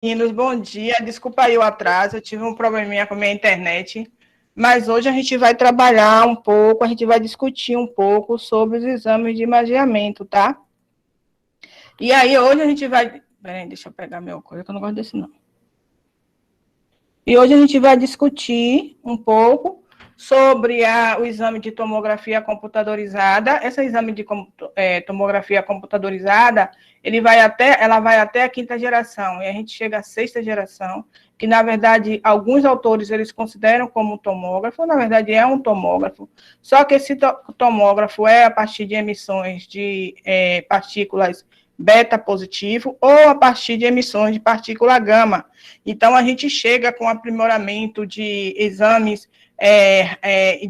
Meninos, bom dia. Desculpa aí o atraso, eu tive um probleminha com a minha internet, mas hoje a gente vai trabalhar um pouco, a gente vai discutir um pouco sobre os exames de imageamento, tá? E aí hoje a gente vai... Peraí, deixa eu pegar meu coisa, que eu não gosto desse não. E hoje a gente vai discutir um pouco sobre o exame de tomografia computadorizada. Esse exame de tomografia computadorizada, ela vai até a quinta geração, e a gente chega à sexta geração, que, na verdade, alguns autores eles consideram como tomógrafo, na verdade, é um tomógrafo, só que esse tomógrafo é a partir de emissões de partículas beta positivo ou a partir de emissões de partícula gama. Então, a gente chega com aprimoramento de exames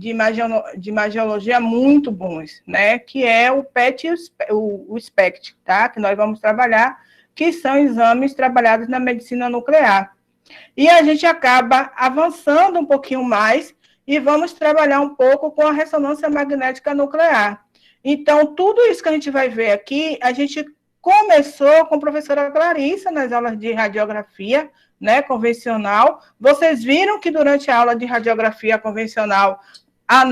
de imagiologia muito bons, né? Que é o PET e o SPECT, tá? Que nós vamos trabalhar, que são exames trabalhados na medicina nuclear. E a gente acaba avançando um pouquinho mais e vamos trabalhar um pouco com a ressonância magnética nuclear. Então, tudo isso que a gente vai ver aqui, a gente começou com a professora Clarissa nas aulas de radiografia, né, convencional. Vocês viram que durante a aula de radiografia convencional, a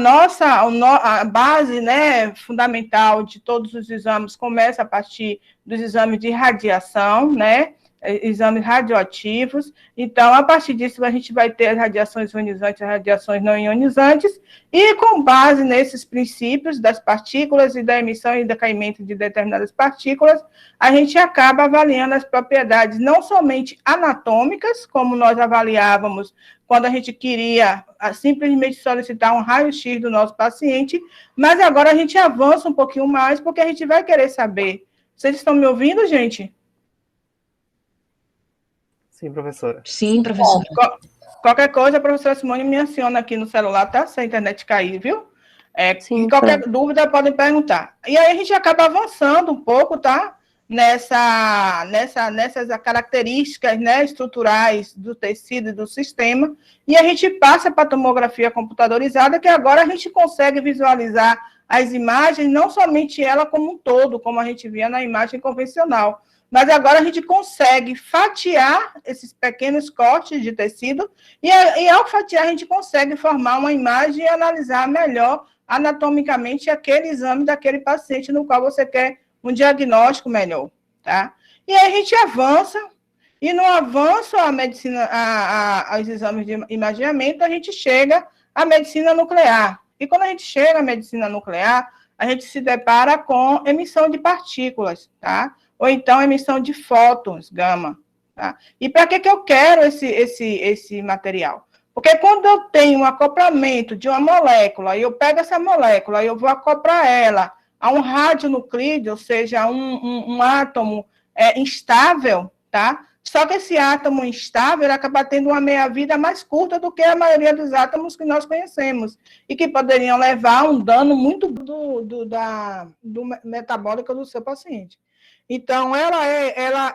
base, né, fundamental de todos os exames começa a partir dos exames de radiação, né, exames radioativos. Então, a partir disso, a gente vai ter as radiações ionizantes e as radiações não ionizantes, e com base nesses princípios das partículas e da emissão e decaimento de determinadas partículas, a gente acaba avaliando as propriedades não somente anatômicas, como nós avaliávamos quando a gente queria simplesmente solicitar um raio-x do nosso paciente, mas agora a gente avança um pouquinho mais, porque a gente vai querer saber. Vocês estão me ouvindo, gente? Sim, professora. Sim, professora. Qualquer coisa, a professora Simone me aciona aqui no celular, tá? Se a internet cair, viu? Sim, qualquer dúvida, podem perguntar. E aí a gente acaba avançando um pouco, tá? Nessas características, né, estruturais do tecido e do sistema, e a gente passa para a tomografia computadorizada, que agora a gente consegue visualizar as imagens, não somente ela como um todo, como a gente via na imagem convencional, mas agora a gente consegue fatiar esses pequenos cortes de tecido, e ao fatiar a gente consegue formar uma imagem e analisar melhor anatomicamente aquele exame daquele paciente no qual você quer um diagnóstico melhor, tá? E aí a gente avança, e no avanço à medicina, aos exames de imageamento, a gente chega à medicina nuclear. E quando a gente chega à medicina nuclear, a gente se depara com emissão de partículas, tá? Ou então emissão de fótons gama, tá? E para que eu quero esse material? Porque quando eu tenho um acoplamento de uma molécula, e eu pego essa molécula e eu vou acoplar ela a um radionuclídeo, ou seja, um átomo instável, tá? Só que esse átomo instável ele acaba tendo uma meia-vida mais curta do que a maioria dos átomos que nós conhecemos, e que poderiam levar a um dano muito do metabólico do seu paciente. Então, ela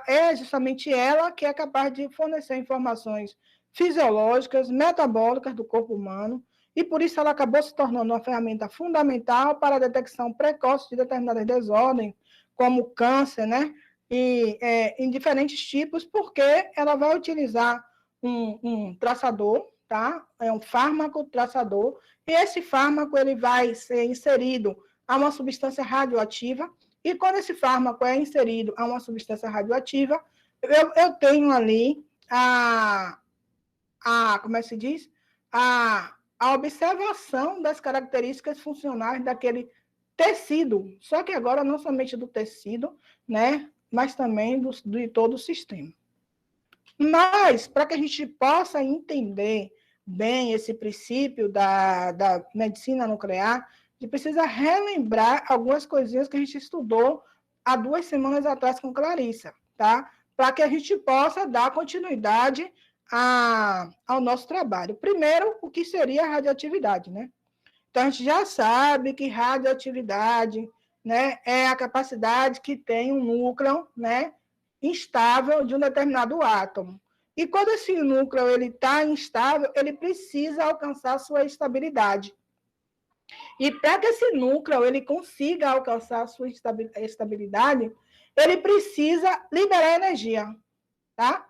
é justamente ela que é capaz de fornecer informações fisiológicas, metabólicas do corpo humano, e por isso ela acabou se tornando uma ferramenta fundamental para a detecção precoce de determinadas desordens, como câncer, né? E em diferentes tipos, porque ela vai utilizar um traçador, tá? É um fármaco traçador, e esse fármaco ele vai ser inserido a uma substância radioativa, e quando esse fármaco é inserido a uma substância radioativa, eu tenho ali como é que se diz? A observação das características funcionais daquele tecido, só que agora não somente do tecido, né, mas também de todo o sistema. Mas, para que a gente possa entender bem esse princípio da medicina nuclear, a gente precisa relembrar algumas coisinhas que a gente estudou há 2 semanas atrás com Clarissa, tá? Para que a gente possa dar continuidade ao nosso trabalho. Primeiro, o que seria a radioatividade, né? Então, a gente já sabe que radioatividade, né, é a capacidade que tem um núcleo, né, instável de um determinado átomo. E quando esse núcleo está instável, ele precisa alcançar sua estabilidade. E para que esse núcleo ele consiga alcançar sua estabilidade, ele precisa liberar energia, tá?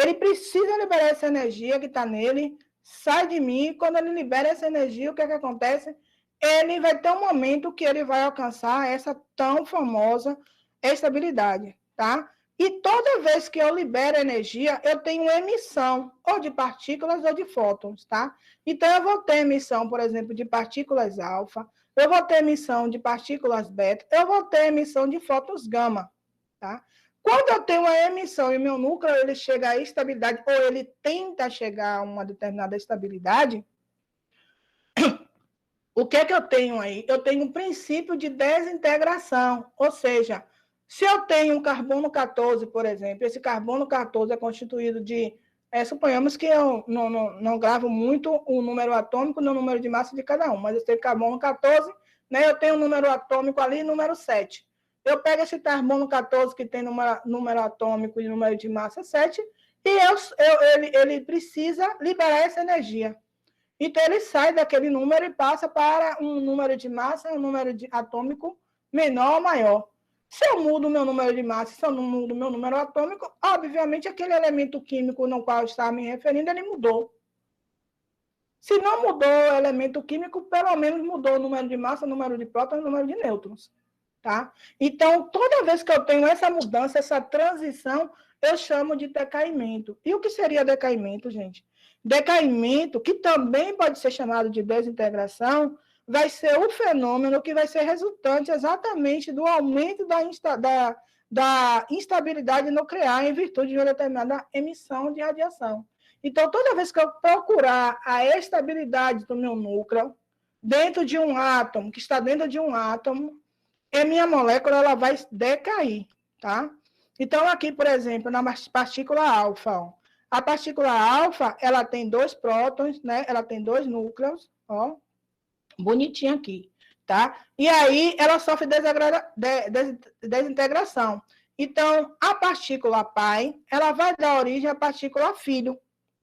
ele precisa liberar essa energia que está nele, sai de mim, quando ele libera essa energia, o que é que acontece? Ele vai ter um momento que ele vai alcançar essa tão famosa estabilidade, tá? E toda vez que eu libero energia, eu tenho emissão, ou de partículas ou de fótons, tá? Então, eu vou ter emissão, por exemplo, de partículas alfa, eu vou ter emissão de partículas beta, eu vou ter emissão de fótons gama, tá? Quando eu tenho uma emissão e meu núcleo ele chega à estabilidade, ou ele tenta chegar a uma determinada estabilidade, o que é que eu tenho aí? Eu tenho um princípio de desintegração, ou seja, se eu tenho um carbono 14, por exemplo, esse carbono 14 é constituído de, suponhamos que eu não gravo muito o número atômico no número de massa de cada um, mas eu tenho carbono 14, né, eu tenho um número atômico ali, número 7. Eu pego esse carbono 14 que tem número atômico e número de massa 7, e ele precisa liberar essa energia. Então, ele sai daquele número e passa para um número de massa, um número atômico menor ou maior. Se eu mudo o meu número de massa, se eu não mudo o meu número atômico, obviamente aquele elemento químico no qual eu estava me referindo, ele mudou. Se não mudou o elemento químico, pelo menos mudou o número de massa, o número de prótons, o número de nêutrons. Tá? Então, toda vez que eu tenho essa mudança, essa transição, eu chamo de decaimento. E o que seria decaimento, gente? Decaimento, que também pode ser chamado de desintegração, vai ser o fenômeno que vai ser resultante exatamente do aumento da instabilidade nuclear em virtude de uma determinada emissão de radiação. Então, toda vez que eu procurar a estabilidade do meu núcleo, dentro de um átomo, que está dentro de um átomo, a minha molécula ela vai decair, tá? Então, aqui, por exemplo, na partícula alfa, ó, a partícula alfa, ela tem 2 prótons, né? Ela tem 2 núcleos, ó, bonitinho aqui, tá? E aí, ela sofre desintegração. Então, a partícula pai, ela vai dar origem à partícula filho,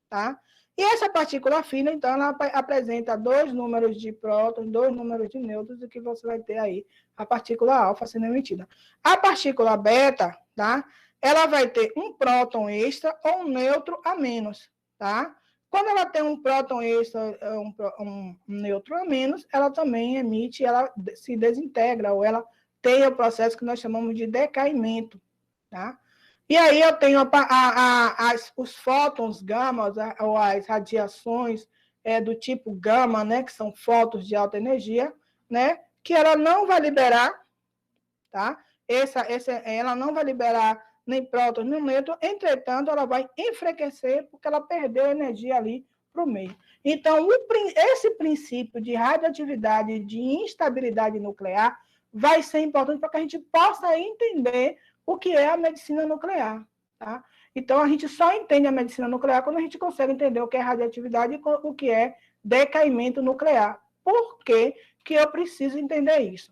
tá? E essa partícula fina, então, ela apresenta 2 números de prótons, 2 números de nêutrons, e que você vai ter aí a partícula alfa sendo emitida. A partícula beta, tá? Ela vai ter um próton extra ou um nêutron a menos, tá? Quando ela tem um próton extra, um nêutron a menos, ela também emite, ela se desintegra, ou ela tem o processo que nós chamamos de decaimento, tá? E aí eu tenho os fótons gama, ou as radiações do tipo gama, né, que são fótons de alta energia, né, que ela não vai liberar, tá? Ela não vai liberar nem prótons, nem nêutron, entretanto, ela vai enfraquecer, porque ela perdeu energia ali para o meio. Então, esse princípio de radioatividade, de instabilidade nuclear, vai ser importante para que a gente possa entender o que é a medicina nuclear, tá? Então, a gente só entende a medicina nuclear quando a gente consegue entender o que é radioatividade e o que é decaimento nuclear. Por que eu preciso entender isso?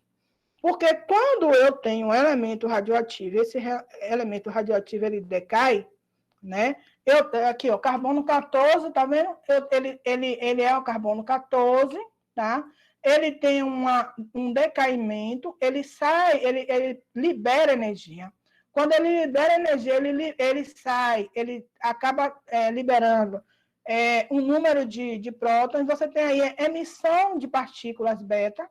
Porque quando eu tenho um elemento radioativo, esse elemento radioativo ele decai, né? Aqui, ó, carbono 14, tá vendo? Ele é o carbono 14, tá? Ele tem um decaimento, ele libera energia. Quando ele libera energia, ele sai, ele acaba liberando um número de prótons, você tem aí a emissão de partículas beta.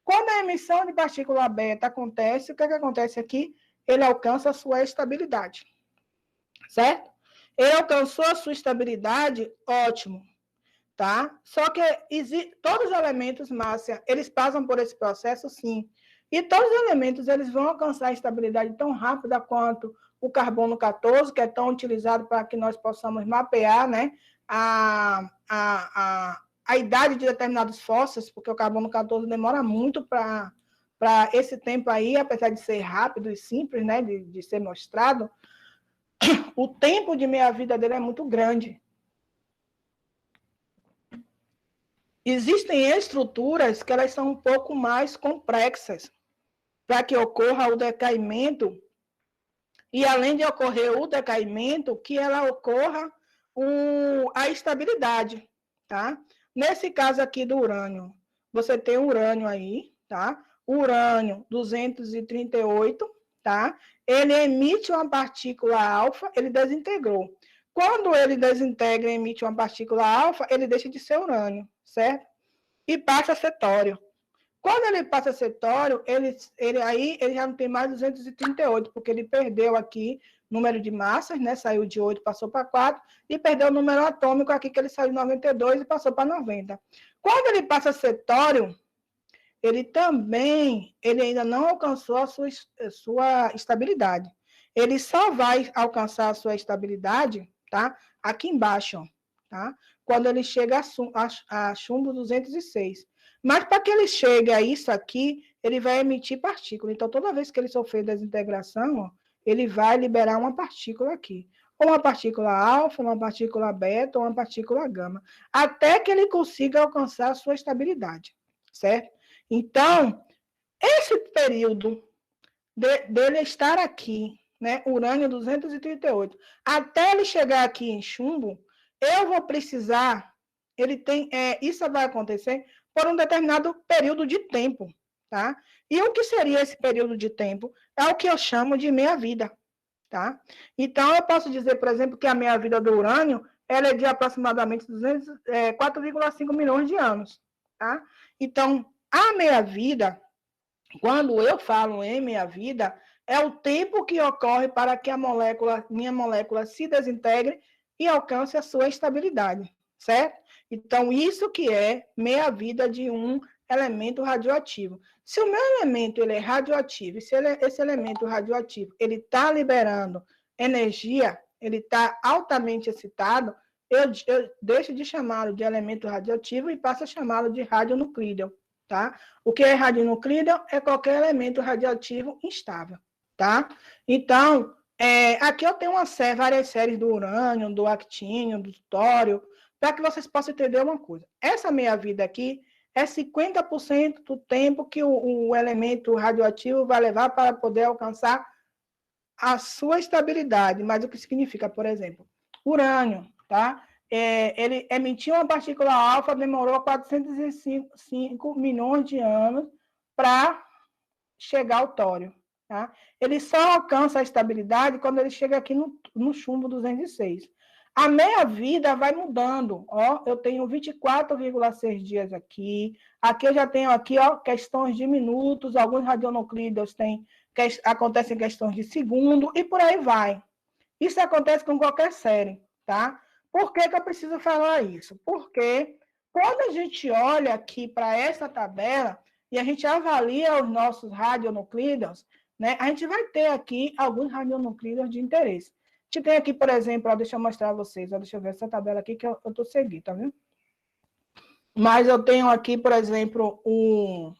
Quando a emissão de partícula beta acontece, o que acontece aqui? Ele alcança a sua estabilidade, certo? Ele alcançou a sua estabilidade, ótimo, tá? Só que todos os elementos, Márcia, eles passam por esse processo, sim. E todos os elementos, eles vão alcançar a estabilidade tão rápida quanto o carbono 14, que é tão utilizado para que nós possamos mapear, né, a idade de determinados fósseis, porque o carbono 14 demora muito para esse tempo aí, apesar de ser rápido e simples, né, de ser mostrado, o tempo de meia-vida dele é muito grande. Existem estruturas que elas são um pouco mais complexas para que ocorra o decaimento, e além de ocorrer o decaimento, que ela ocorra a estabilidade, tá? Nesse caso aqui do urânio, você tem o urânio aí, tá? Urânio 238, tá? Ele emite uma partícula alfa, ele desintegrou. Quando ele desintegra e emite uma partícula alfa, ele deixa de ser urânio, certo? E passa a ser tório. Quando ele passa a ser tório, ele já não tem mais 238, porque ele perdeu aqui número de massas, né? Saiu de 8, passou para 4, e perdeu o número atômico aqui, que ele saiu de 92 e passou para 90. Quando ele passa a ser tório, ele ainda não alcançou a sua estabilidade. Ele só vai alcançar a sua estabilidade, tá? Aqui embaixo, tá? Quando ele chega a chumbo 206. Mas para que ele chegue a isso aqui, ele vai emitir partícula. Então, toda vez que ele sofrer desintegração, ó, ele vai liberar uma partícula aqui. Ou uma partícula alfa, uma partícula beta, ou uma partícula gama. Até que ele consiga alcançar a sua estabilidade, certo? Então, esse período dele estar aqui, né, urânio 238, até ele chegar aqui em chumbo, eu vou precisar, isso vai acontecer por um determinado período de tempo, tá? E o que seria esse período de tempo? É o que eu chamo de meia-vida, tá? Então, eu posso dizer, por exemplo, que a meia-vida do urânio, ela é de aproximadamente 4,5 milhões de anos, tá? Então, a meia-vida, quando eu falo em meia-vida, é o tempo que ocorre para que minha molécula se desintegre e alcance a sua estabilidade, certo? Então, isso que é meia-vida de um elemento radioativo. Se o meu elemento ele é radioativo, se esse elemento radioativo ele está liberando energia, ele está altamente excitado, eu deixo de chamá-lo de elemento radioativo e passo a chamá-lo de radionuclídeo, tá? O que é radionuclídeo é qualquer elemento radioativo instável, tá? Então, aqui eu tenho várias séries do urânio, do actínio, do tório, para que vocês possam entender uma coisa. Essa meia-vida aqui é 50% do tempo que o elemento radioativo vai levar para poder alcançar a sua estabilidade. Mas o que significa, por exemplo, urânio, tá? Ele emitiu uma partícula alfa, demorou 405 milhões de anos para chegar ao tório. Tá? Ele só alcança a estabilidade quando ele chega aqui no chumbo 206. A meia-vida vai mudando. Ó, eu tenho 24,6 dias aqui. Aqui eu já tenho aqui, ó, questões de minutos. Alguns radionuclídeos acontecem questões de segundo e por aí vai. Isso acontece com qualquer série, tá? Por que eu preciso falar isso? Porque quando a gente olha aqui para essa tabela e a gente avalia os nossos radionuclídeos, né, a gente vai ter aqui alguns radionuclídeos de interesse. A gente tem aqui, por exemplo, ó, deixa eu mostrar a vocês, ó, deixa eu ver essa tabela aqui que eu estou seguindo, tá vendo? Mas eu tenho aqui, por exemplo, o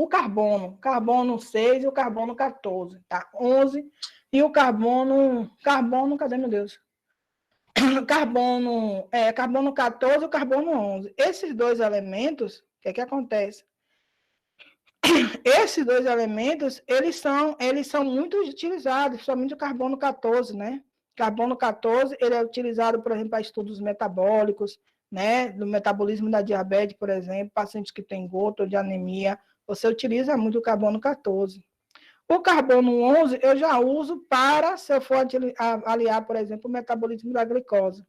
carbono 6 e o carbono 14, tá? 11 e o carbono, cadê, meu Deus? Carbono 14 e o carbono 11. Esses dois elementos, o que acontece? Esses dois elementos, eles são muito utilizados, principalmente o carbono 14, né? Carbono 14, ele é utilizado, por exemplo, para estudos metabólicos, né? Do metabolismo da diabetes, por exemplo, pacientes que têm gota ou de anemia, você utiliza muito o carbono 14. O carbono 11 eu já uso para, se eu for aliar, por exemplo, o metabolismo da glicose,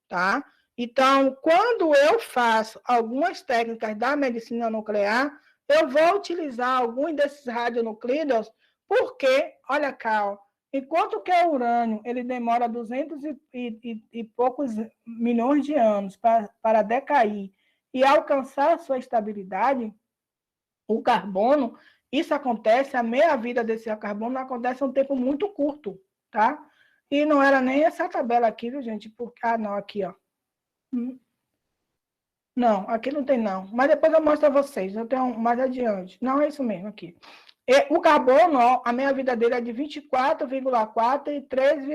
tá? Então, quando eu faço algumas técnicas da medicina nuclear, eu vou utilizar alguns desses radionuclídeos, porque, olha cá, ó, enquanto que o urânio ele demora 200 e poucos milhões de anos para decair e alcançar a sua estabilidade, o carbono, isso acontece, a meia-vida desse carbono acontece em um tempo muito curto, tá? E não era nem essa tabela aqui, viu, gente? Não, aqui, ó. Não, aqui não tem não. Mas depois eu mostro a vocês, eu tenho mais adiante. Não, é isso mesmo aqui. O carbono, ó, a meia-vida dele é de 24,4 e 3,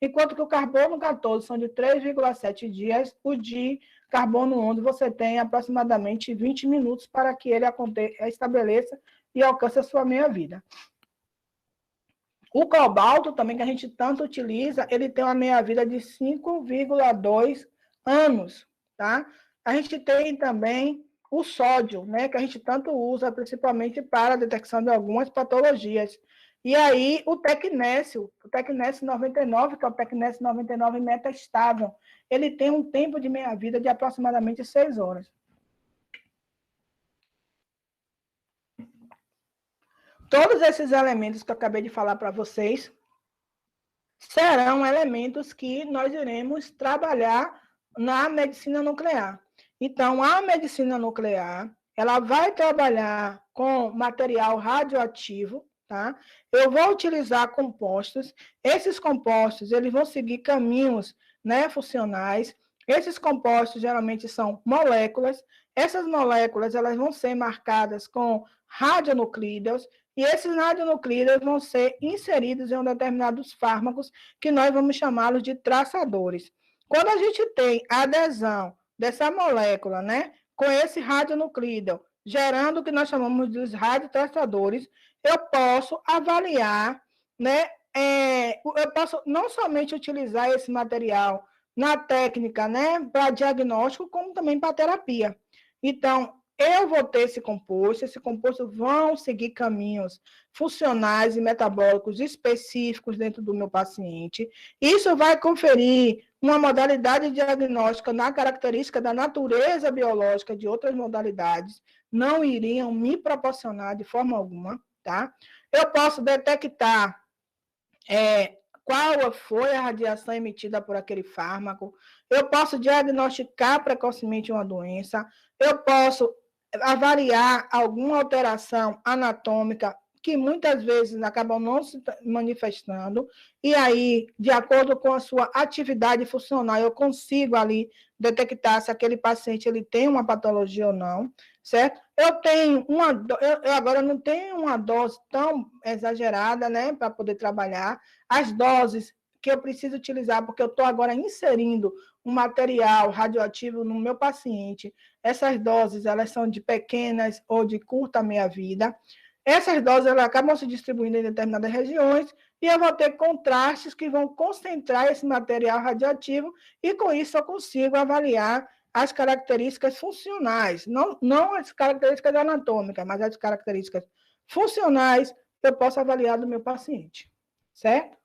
enquanto que o carbono 14 são de 3,7 dias, o de carbono 11 você tem aproximadamente 20 minutos para que ele estabeleça e alcance a sua meia-vida. O cobalto, também, que a gente tanto utiliza, ele tem uma meia-vida de 5,2 anos, tá? A gente tem também o sódio, né, que a gente tanto usa, principalmente para a detecção de algumas patologias. E aí, o Tecnécio 99, que é o Tecnécio 99 metastável, ele tem um tempo de meia-vida de aproximadamente 6 horas. Todos esses elementos que eu acabei de falar para vocês serão elementos que nós iremos trabalhar na medicina nuclear. Então, a medicina nuclear, ela vai trabalhar com material radioativo, tá? Eu vou utilizar compostos. Esses compostos, eles vão seguir caminhos, né, funcionais. Esses compostos geralmente são moléculas. Essas moléculas, elas vão ser marcadas com radionuclídeos, e esses radionuclídeos vão ser inseridos em determinados fármacos que nós vamos chamá-los de traçadores. Quando a gente tem a adesão dessa molécula, né, com esse radionuclídeo, gerando o que nós chamamos de radiotraçadores, eu posso avaliar, né, eu posso não somente utilizar esse material na técnica, né, para diagnóstico, como também para terapia. Então, eu vou ter esse composto vão seguir caminhos funcionais e metabólicos específicos dentro do meu paciente. Isso vai conferir uma modalidade diagnóstica na característica da natureza biológica de outras modalidades, não iriam me proporcionar de forma alguma, tá? Eu posso detectar qual foi a radiação emitida por aquele fármaco, eu posso diagnosticar precocemente uma doença, eu posso avaliar alguma alteração anatômica que muitas vezes acabam não se manifestando, e aí, de acordo com a sua atividade funcional, eu consigo ali detectar se aquele paciente ele tem uma patologia ou não, certo? Eu agora não tenho uma dose tão exagerada, né, para poder trabalhar. As doses que eu preciso utilizar, porque eu estou agora inserindo um material radioativo no meu paciente, essas doses, elas são de pequenas ou de curta meia-vida. Essas doses, elas acabam se distribuindo em determinadas regiões, e eu vou ter contrastes que vão concentrar esse material radioativo, e com isso eu consigo avaliar as características funcionais, não as características anatômicas, mas as características funcionais que eu posso avaliar do meu paciente, certo?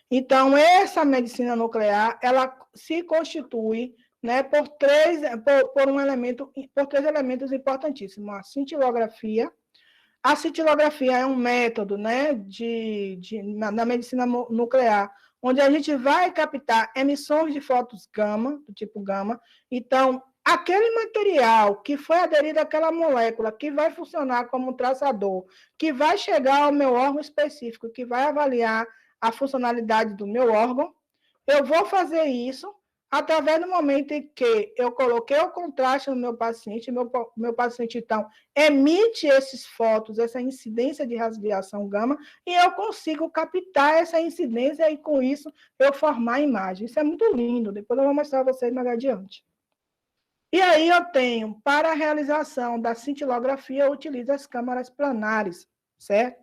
Então, essa medicina nuclear, ela se constitui, né, por três elementos importantíssimos: a cintilografia. A cintilografia é um método, né, na medicina nuclear, onde a gente vai captar emissões de fótons gama, do tipo gama. Então, aquele material que foi aderido àquela molécula, que vai funcionar como um traçador, que vai chegar ao meu órgão específico, que vai avaliar a funcionalidade do meu órgão, eu vou fazer isso através do momento em que eu coloquei o contraste no meu paciente, meu paciente, então, emite esses fótons, essa incidência de radiação gama, e eu consigo captar essa incidência e, com isso, eu formar a imagem. Isso é muito lindo, depois eu vou mostrar a vocês mais adiante. E aí eu tenho, para a realização da cintilografia, eu utilizo as câmaras planares, certo?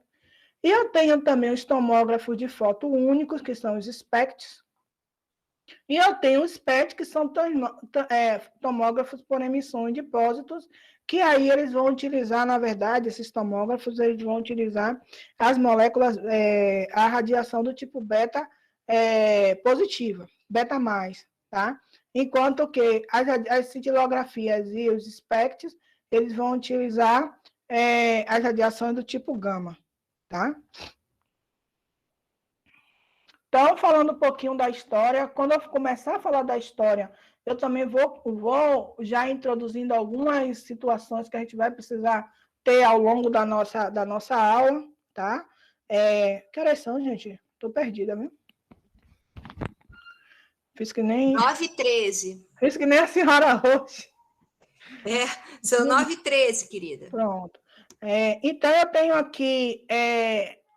E eu tenho também os tomógrafos de foto únicos, que são os SPECTs, e eu tenho os PET, que são tomógrafos por emissão em depósitos, que aí eles vão utilizar, na verdade, esses tomógrafos, eles vão utilizar as moléculas, a radiação do tipo beta positiva, beta mais, tá? Enquanto que as cintilografias e os SPECTs, eles vão utilizar as radiações do tipo gama, tá? Então, falando um pouquinho da história, quando eu começar a falar da história, eu também vou já introduzindo algumas situações que a gente vai precisar ter ao longo da nossa aula, tá? Que horas são, gente? Estou perdida, viu? Fiz que nem... 9h13. Fiz que nem a senhora hoje. São 9h13, querida. Pronto. Então, eu tenho aqui...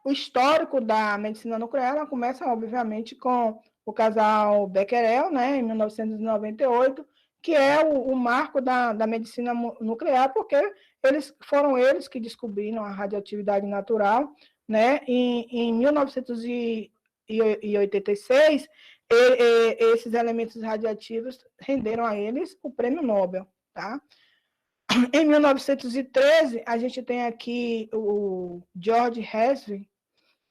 o histórico da medicina nuclear, ela começa, obviamente, com o casal Becquerel, né, em 1998, que é o marco da medicina nuclear, porque foram eles que descobriram a radioatividade natural, né, em 1986, esses elementos radioativos renderam a eles o prêmio Nobel, tá? Em 1913, a gente tem aqui o George Hershey,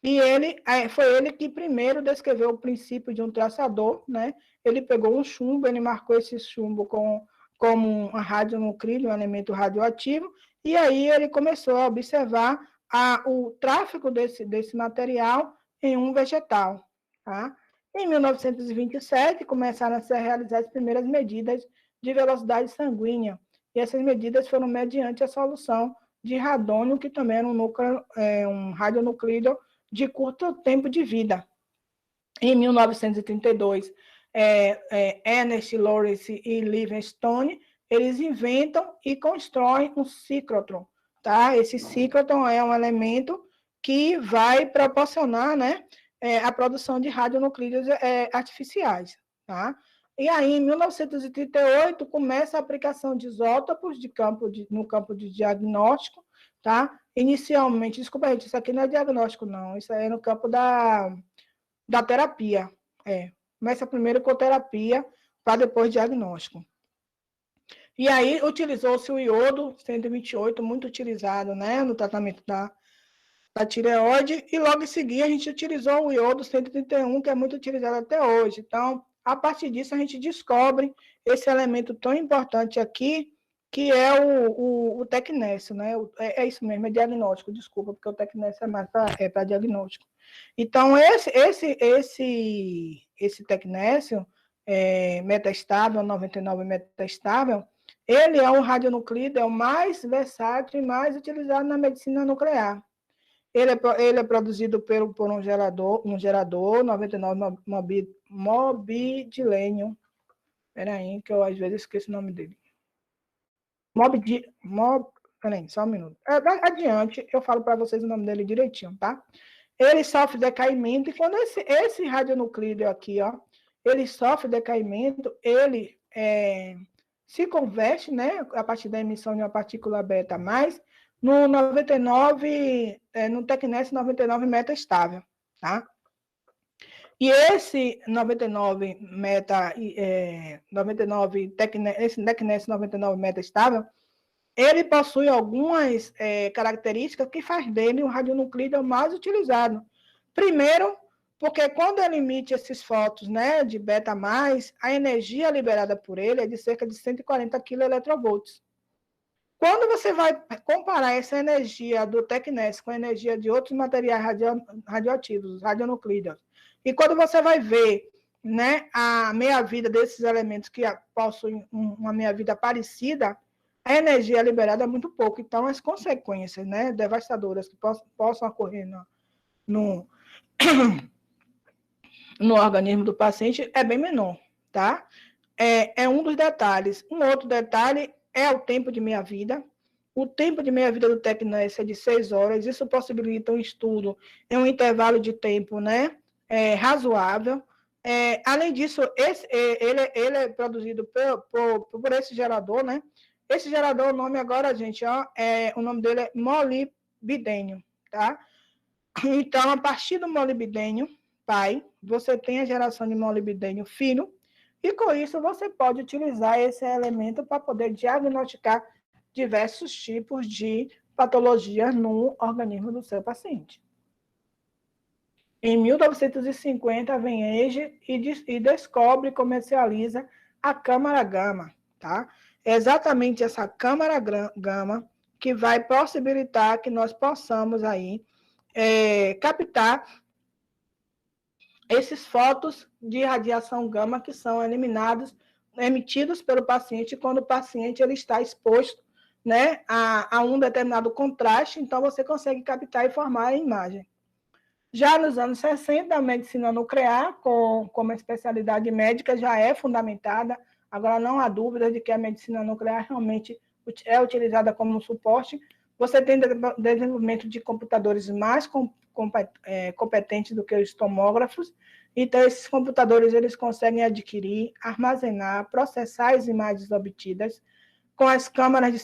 E foi ele que primeiro descreveu o princípio de um traçador, né? Ele pegou um chumbo, ele marcou esse chumbo como um radionuclídeo, um elemento radioativo, e aí ele começou a observar o tráfego desse material em um vegetal. Tá? Em 1927, começaram a ser realizadas as primeiras medidas de velocidade sanguínea, e essas medidas foram mediante a solução de radônio, que também era um radionuclídeo de curto tempo de vida. Em 1932, Ernest Lawrence e Livingstone, eles inventam e constroem um ciclotron. Tá? Esse ciclotron é um elemento que vai proporcionar, né, a produção de radionuclídeos artificiais. Tá? E aí, em 1938, começa a aplicação de isótopos no campo de diagnóstico, tá? Inicialmente, desculpa, gente, isso aqui não é diagnóstico, não, isso aí é no campo da terapia. Começa primeiro com terapia, para depois diagnóstico. E aí, utilizou-se o iodo 128, muito utilizado, né, no tratamento da tireoide, e logo em seguida a gente utilizou o iodo 131, que é muito utilizado até hoje. Então, a partir disso, a gente descobre esse elemento tão importante aqui, que é o tecnécio, né? É isso mesmo, é diagnóstico, desculpa, porque o tecnécio é mais para diagnóstico. Então, esse tecnécio metastável, 99 metastável, ele é um radionuclídeo, é o mais versátil e mais utilizado na medicina nuclear. Ele é produzido por um gerador 99 mobidilênio. Espera aí, que eu às vezes esqueço o nome dele. Peraí, só um minuto. Adiante, eu falo para vocês o nome dele direitinho, tá? Ele sofre decaimento, e quando esse radionuclídeo aqui, ó, ele sofre decaimento, ele se converte, né, a partir da emissão de uma partícula beta mais, no 99, no tecnécio 99 metastável, tá? E esse 99 esse tecnécio 99 metastável, ele possui algumas características que faz dele o radionuclídeo mais utilizado. Primeiro, porque quando ele emite esses fótons, né, de beta+, a energia liberada por ele é de cerca de 140 kV. Quando você vai comparar essa energia do tecnécio com a energia de outros materiais radioativos, radionuclídeos, e quando você vai ver, né, a meia-vida desses elementos que possuem uma meia-vida parecida, a energia liberada é muito pouco. Então, as consequências, né, devastadoras que possam ocorrer no organismo do paciente é bem menor, tá? É um dos detalhes. Um outro detalhe é o tempo de meia-vida. O tempo de meia-vida do tecnécio é de 6 horas. Isso possibilita um estudo em um intervalo de tempo, né, razoável. Além disso, ele é produzido por esse gerador, né? Esse gerador, o nome agora, gente, ó, o nome dele é molibdênio, tá? Então, a partir do molibdênio pai, você tem a geração de molibdênio filho, e com isso você pode utilizar esse elemento para poder diagnosticar diversos tipos de patologias no organismo do seu paciente. Em 1950, vem Age e descobre e comercializa a câmara gama, tá? É exatamente essa câmara gama que vai possibilitar que nós possamos aí captar esses fótons de radiação gama que são emitidos pelo paciente quando o paciente ele está exposto, né, a um determinado contraste, então você consegue captar e formar a imagem. Já nos anos 60, a medicina nuclear, como uma especialidade médica, já é fundamentada. Agora, não há dúvida de que a medicina nuclear realmente é utilizada como suporte. Você tem desenvolvimento de computadores mais competentes do que os tomógrafos. Então, esses computadores eles conseguem adquirir, armazenar, processar as imagens obtidas com as câmaras de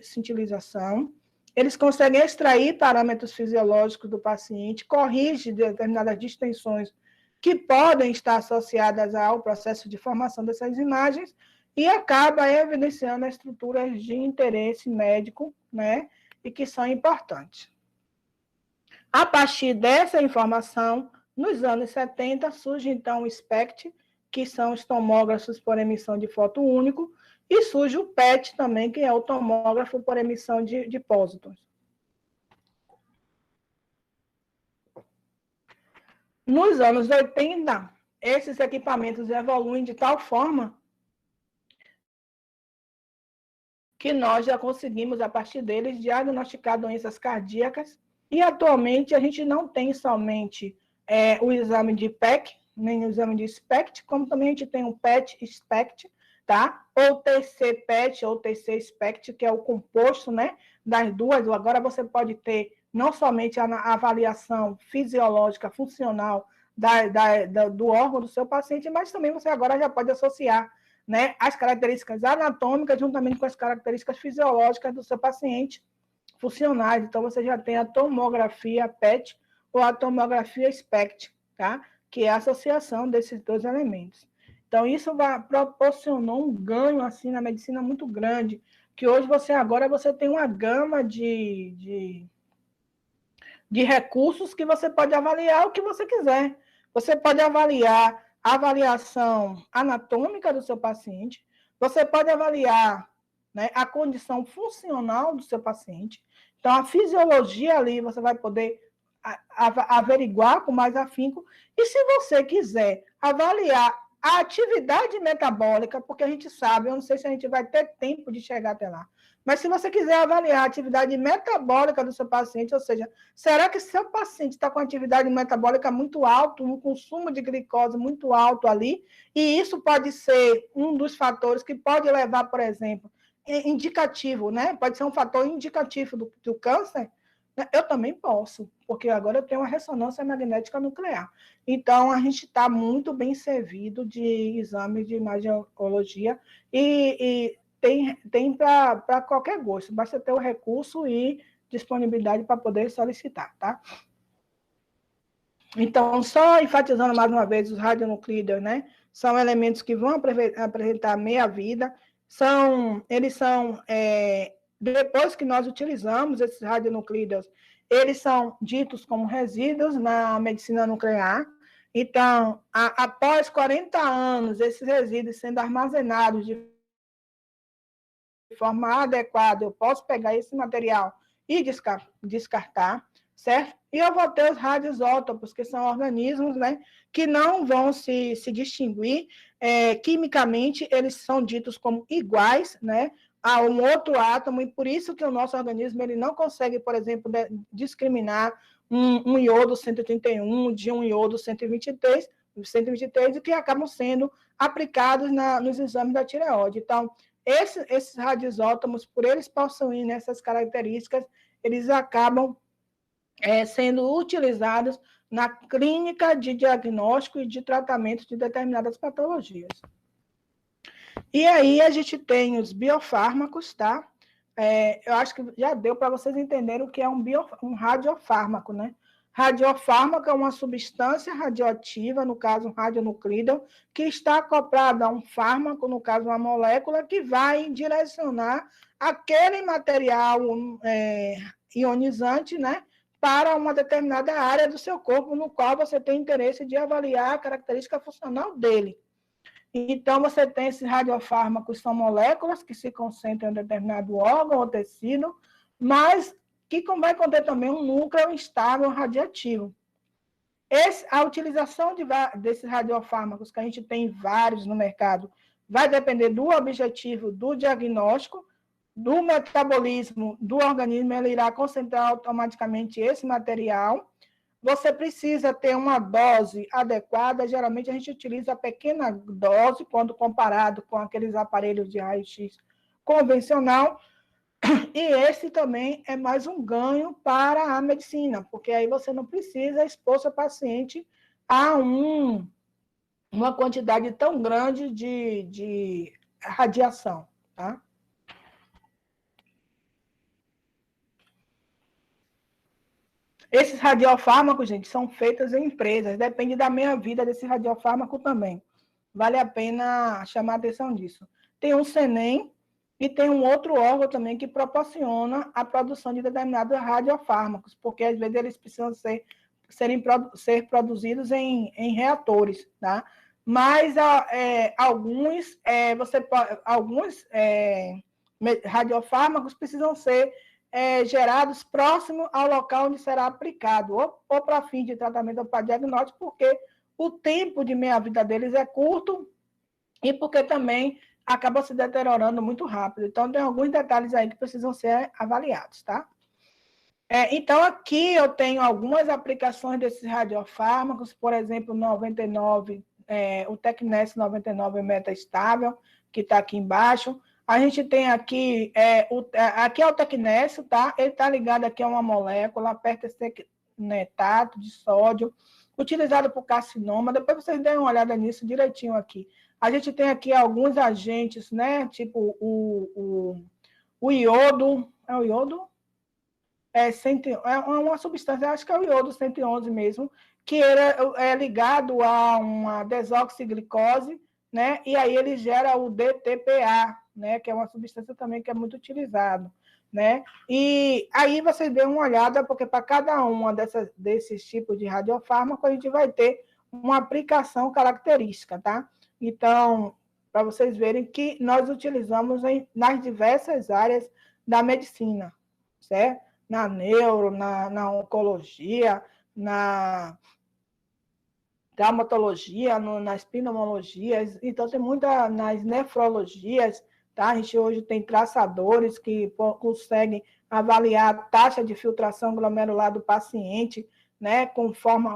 cintilização. Eles conseguem extrair parâmetros fisiológicos do paciente, corrige determinadas distensões que podem estar associadas ao processo de formação dessas imagens e acaba evidenciando as estruturas de interesse médico, né, e que são importantes. A partir dessa informação, nos anos 70, surge, então, o SPECT, que são os tomógrafos por emissão de foto único, e surge o PET também, que é o tomógrafo por emissão de pósitrons. Nos anos 80, esses equipamentos evoluem de tal forma que nós já conseguimos, a partir deles, diagnosticar doenças cardíacas, e atualmente a gente não tem somente o exame de PEC, nem o exame de SPECT, como também a gente tem o PET-SPECT, tá? Ou TC-PET ou TC-SPECT, que é o composto, né, das duas. Agora você pode ter não somente a avaliação fisiológica, funcional do órgão do seu paciente, mas também você agora já pode associar, né, as características anatômicas juntamente com as características fisiológicas do seu paciente funcionais. Então, você já tem a tomografia PET ou a tomografia SPECT, tá? Que é a associação desses dois elementos. Então, isso proporcionou um ganho assim, na medicina muito grande, que hoje você tem uma gama de recursos que você pode avaliar o que você quiser. Você pode avaliar a avaliação anatômica do seu paciente, você pode avaliar, né, a condição funcional do seu paciente. Então, a fisiologia ali você vai poder averiguar com mais afinco. E se você quiser avaliar a atividade metabólica, porque a gente sabe, eu não sei se a gente vai ter tempo de chegar até lá, mas se você quiser avaliar a atividade metabólica do seu paciente, ou seja, será que seu paciente está com atividade metabólica muito alta, um consumo de glicose muito alto ali, e isso pode ser um dos fatores que pode levar, por exemplo, indicativo, né? Pode ser um fator indicativo do câncer. Eu também posso, porque agora eu tenho uma ressonância magnética nuclear. Então, a gente está muito bem servido de exames de imagiologia e tem para qualquer gosto. Basta ter o recurso e disponibilidade para poder solicitar, tá? Então, só enfatizando mais uma vez, os radionuclídeos, né? São elementos que vão apresentar meia-vida. Depois que nós utilizamos esses radionuclídeos, eles são ditos como resíduos na medicina nuclear. Então, após 40 anos, esses resíduos sendo armazenados de forma adequada, eu posso pegar esse material e descartar, certo? E eu vou ter os radioisótopos, que são organismos, né, que não vão se distinguir quimicamente, eles são ditos como iguais, né, a um outro átomo, e por isso que o nosso organismo ele não consegue, por exemplo, discriminar um iodo 131 de um iodo 123, e que acabam sendo aplicados nos exames da tireoide. Então, esses radioisótopos, por eles possuírem essas características, eles acabam sendo utilizados na clínica de diagnóstico e de tratamento de determinadas patologias. E aí a gente tem os biofármacos, tá? Eu acho que já deu para vocês entenderem o que é um radiofármaco, né? Radiofármaco é uma substância radioativa, no caso um radionuclídeo, que está acoplada a um fármaco, no caso uma molécula, que vai direcionar aquele material ionizante, né, para uma determinada área do seu corpo, no qual você tem interesse de avaliar a característica funcional dele. Então, você tem esses radiofármacos, são moléculas que se concentram em determinado órgão ou tecido, mas que vai conter também um núcleo estável radioativo. A utilização desses radiofármacos, que a gente tem vários no mercado, vai depender do objetivo do diagnóstico, do metabolismo do organismo, ele irá concentrar automaticamente esse material. Você precisa ter uma dose adequada, geralmente a gente utiliza a pequena dose, quando comparado com aqueles aparelhos de raio-x convencional, e esse também é mais um ganho para a medicina, porque aí você não precisa expor seu paciente a uma quantidade tão grande de radiação, tá? Esses radiofármacos, gente, são feitos em empresas, depende da meia-vida desse radiofármaco também. Vale a pena chamar a atenção disso. Tem um CENEM, E tem um outro órgão também que proporciona a produção de determinados radiofármacos, porque às vezes eles precisam ser produzidos em reatores, tá? Mas alguns radiofármacos precisam ser gerados próximo ao local onde será aplicado, ou para fim de tratamento ou para diagnóstico, porque o tempo de meia-vida deles é curto e porque também acaba se deteriorando muito rápido. Então, tem alguns detalhes aí que precisam ser avaliados, tá? Então, aqui eu tenho algumas aplicações desses radiofármacos, por exemplo, 99, o Tecnes 99 metastável, que está aqui embaixo. A gente tem aqui, aqui é o Tecnes, tá? Ele está ligado aqui a uma molécula, pertecnetato de sódio, utilizado por carcinoma. Depois vocês deem uma olhada nisso direitinho aqui. A gente tem aqui alguns agentes, né? Tipo o iodo, é o iodo? É uma substância, acho que é o iodo 111 mesmo, que é ligado a uma desoxiglicose, né? E aí ele gera o DTPA, né? Que é uma substância também que é muito utilizado, né? E aí vocês dêem uma olhada, porque para cada uma desses tipos de radiofármaco, a gente vai ter uma aplicação característica, tá? Então, para vocês verem que nós utilizamos nas diversas áreas da medicina, certo? Na neuro, na oncologia, na traumatologia, nas pneumologias, então tem muita nas nefrologias, tá? A gente hoje tem traçadores que conseguem avaliar a taxa de filtração glomerular do paciente, né,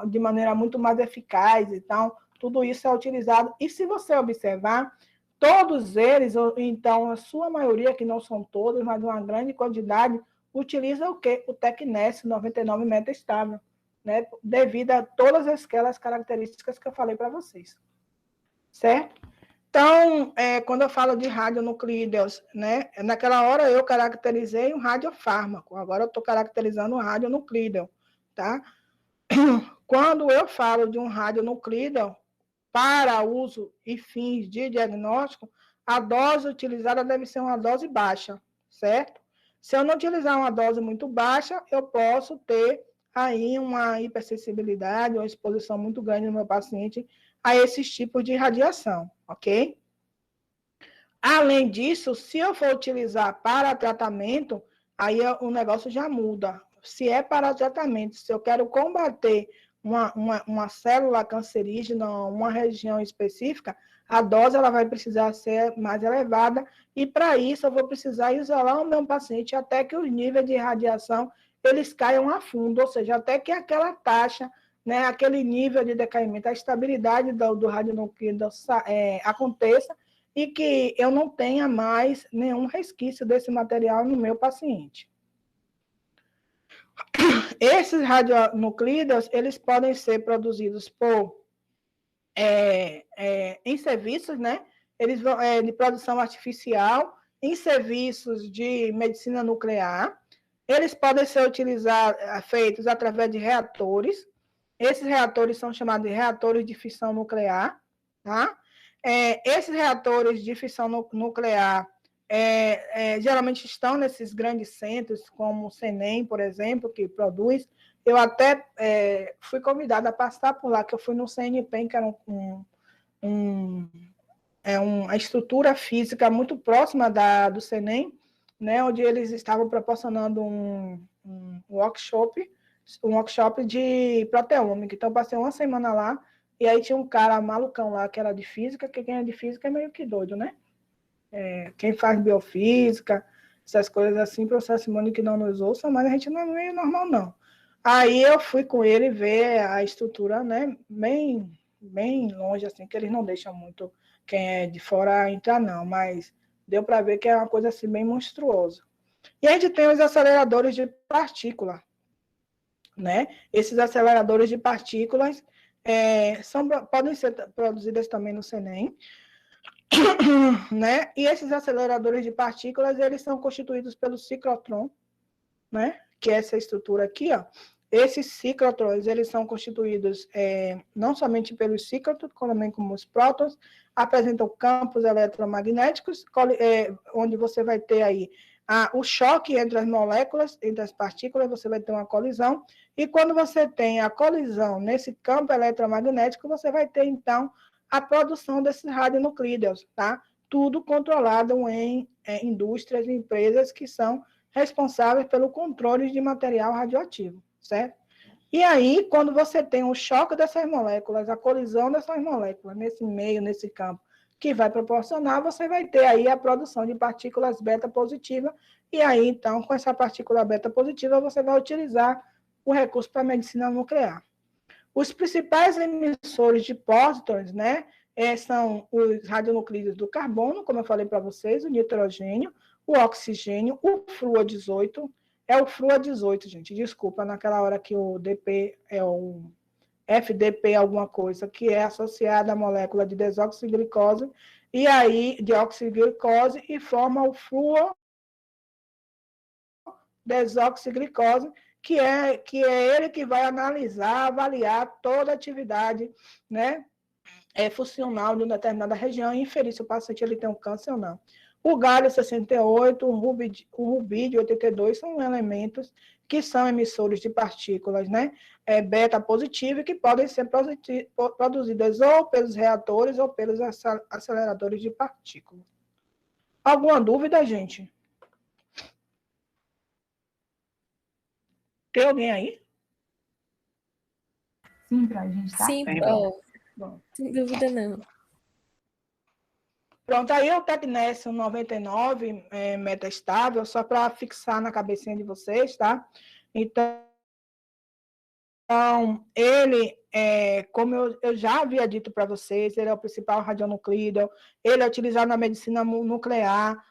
de maneira muito mais eficaz, então tudo isso é utilizado, e se você observar, todos eles, ou então a sua maioria, que não são todos, mas uma grande quantidade, utiliza o quê? O Tecnes 99 metastável, né? Devido a todas aquelas características que eu falei para vocês. Certo? Então, quando eu falo de radionuclídeos, né? Naquela hora eu caracterizei um radiofármaco, agora eu estou caracterizando um radionuclídeo, tá? Quando eu falo de um radionuclídeo para uso e fins de diagnóstico, a dose utilizada deve ser uma dose baixa, certo? Se eu não utilizar uma dose muito baixa, eu posso ter aí uma hipersensibilidade, uma exposição muito grande no meu paciente a esses tipos de radiação, ok? Além disso, se eu for utilizar para tratamento, aí o negócio já muda. Se é para tratamento, se eu quero combater uma célula cancerígena, uma região específica, a dose ela vai precisar ser mais elevada, e para isso eu vou precisar isolar o meu paciente até que os níveis de radiação eles caiam a fundo, ou seja, até que aquela taxa, né, aquele nível de decaimento, a estabilidade do radionuclídeo aconteça, e que eu não tenha mais nenhum resquício desse material no meu paciente. Esses radionuclídeos, eles podem ser produzidos em serviços, né? Eles vão de produção artificial, em serviços de medicina nuclear. Eles podem ser feitos através de reatores. Esses reatores são chamados de reatores de fissão nuclear, tá? Esses reatores de fissão nuclear geralmente estão nesses grandes centros, como o CENEM, por exemplo, que produz. Eu até fui convidada a passar por lá, que eu fui no CNPEM, que era uma estrutura física muito próxima do CENEM, né, onde eles estavam proporcionando um workshop de proteômica. Então, eu passei uma semana lá, e aí tinha um cara malucão lá, que era de física, que quem é de física é meio que doido, né? Quem faz biofísica, essas coisas assim, professor Simone que não nos ouça, mas a gente não é meio normal, não. Aí eu fui com ele ver a estrutura, né, bem longe, assim, que eles não deixam muito quem é de fora entrar, não, mas deu para ver que é uma coisa assim bem monstruosa. E a gente tem os aceleradores de partícula, né? Esses aceleradores de partículas podem ser produzidos também no CENEM, né? E esses aceleradores de partículas, eles são constituídos pelo ciclotron, né? Que é essa estrutura aqui, ó. Esses ciclotrons, eles são constituídos não somente pelos ciclotrons, como também como os prótons, apresentam campos eletromagnéticos, onde você vai ter aí o choque entre as moléculas, entre as partículas, você vai ter uma colisão, e quando você tem a colisão nesse campo eletromagnético, você vai ter, então, a produção desses radionuclídeos, tá? Tudo controlado em indústrias e empresas que são responsáveis pelo controle de material radioativo, certo? E aí, quando você tem o choque dessas moléculas, a colisão dessas moléculas nesse meio, nesse campo, que vai proporcionar, você vai ter aí a produção de partículas beta positivas, e aí, então, com essa partícula beta positiva, você vai utilizar o recurso para a medicina nuclear. Os principais emissores de pósitrons, né, são os radionuclídeos do carbono, como eu falei para vocês, o nitrogênio, o oxigênio, o flúor 18, o flúor 18, gente, desculpa, naquela hora que o DP é o FDP alguma coisa, que é associada à molécula de desoxiglicose, e aí, de oxiglicose, e forma o flúor desoxiglicose, que é ele que vai analisar, avaliar toda a atividade, né, funcional de uma determinada região e inferir se o paciente ele tem um câncer ou não. O galho 68, o rubídio 82 são elementos que são emissores de partículas, né, beta positivas, que podem ser produzidas ou pelos reatores ou pelos aceleradores de partículas. Alguma dúvida, gente? Tem alguém aí? Sim, para a gente, tá? Sim, sem dúvida não. Pronto, aí o Tecnécio 99 metastável, só para fixar na cabecinha de vocês, tá? Então, ele, como eu já havia dito para vocês, ele é o principal radionuclídeo, ele é utilizado na medicina nuclear,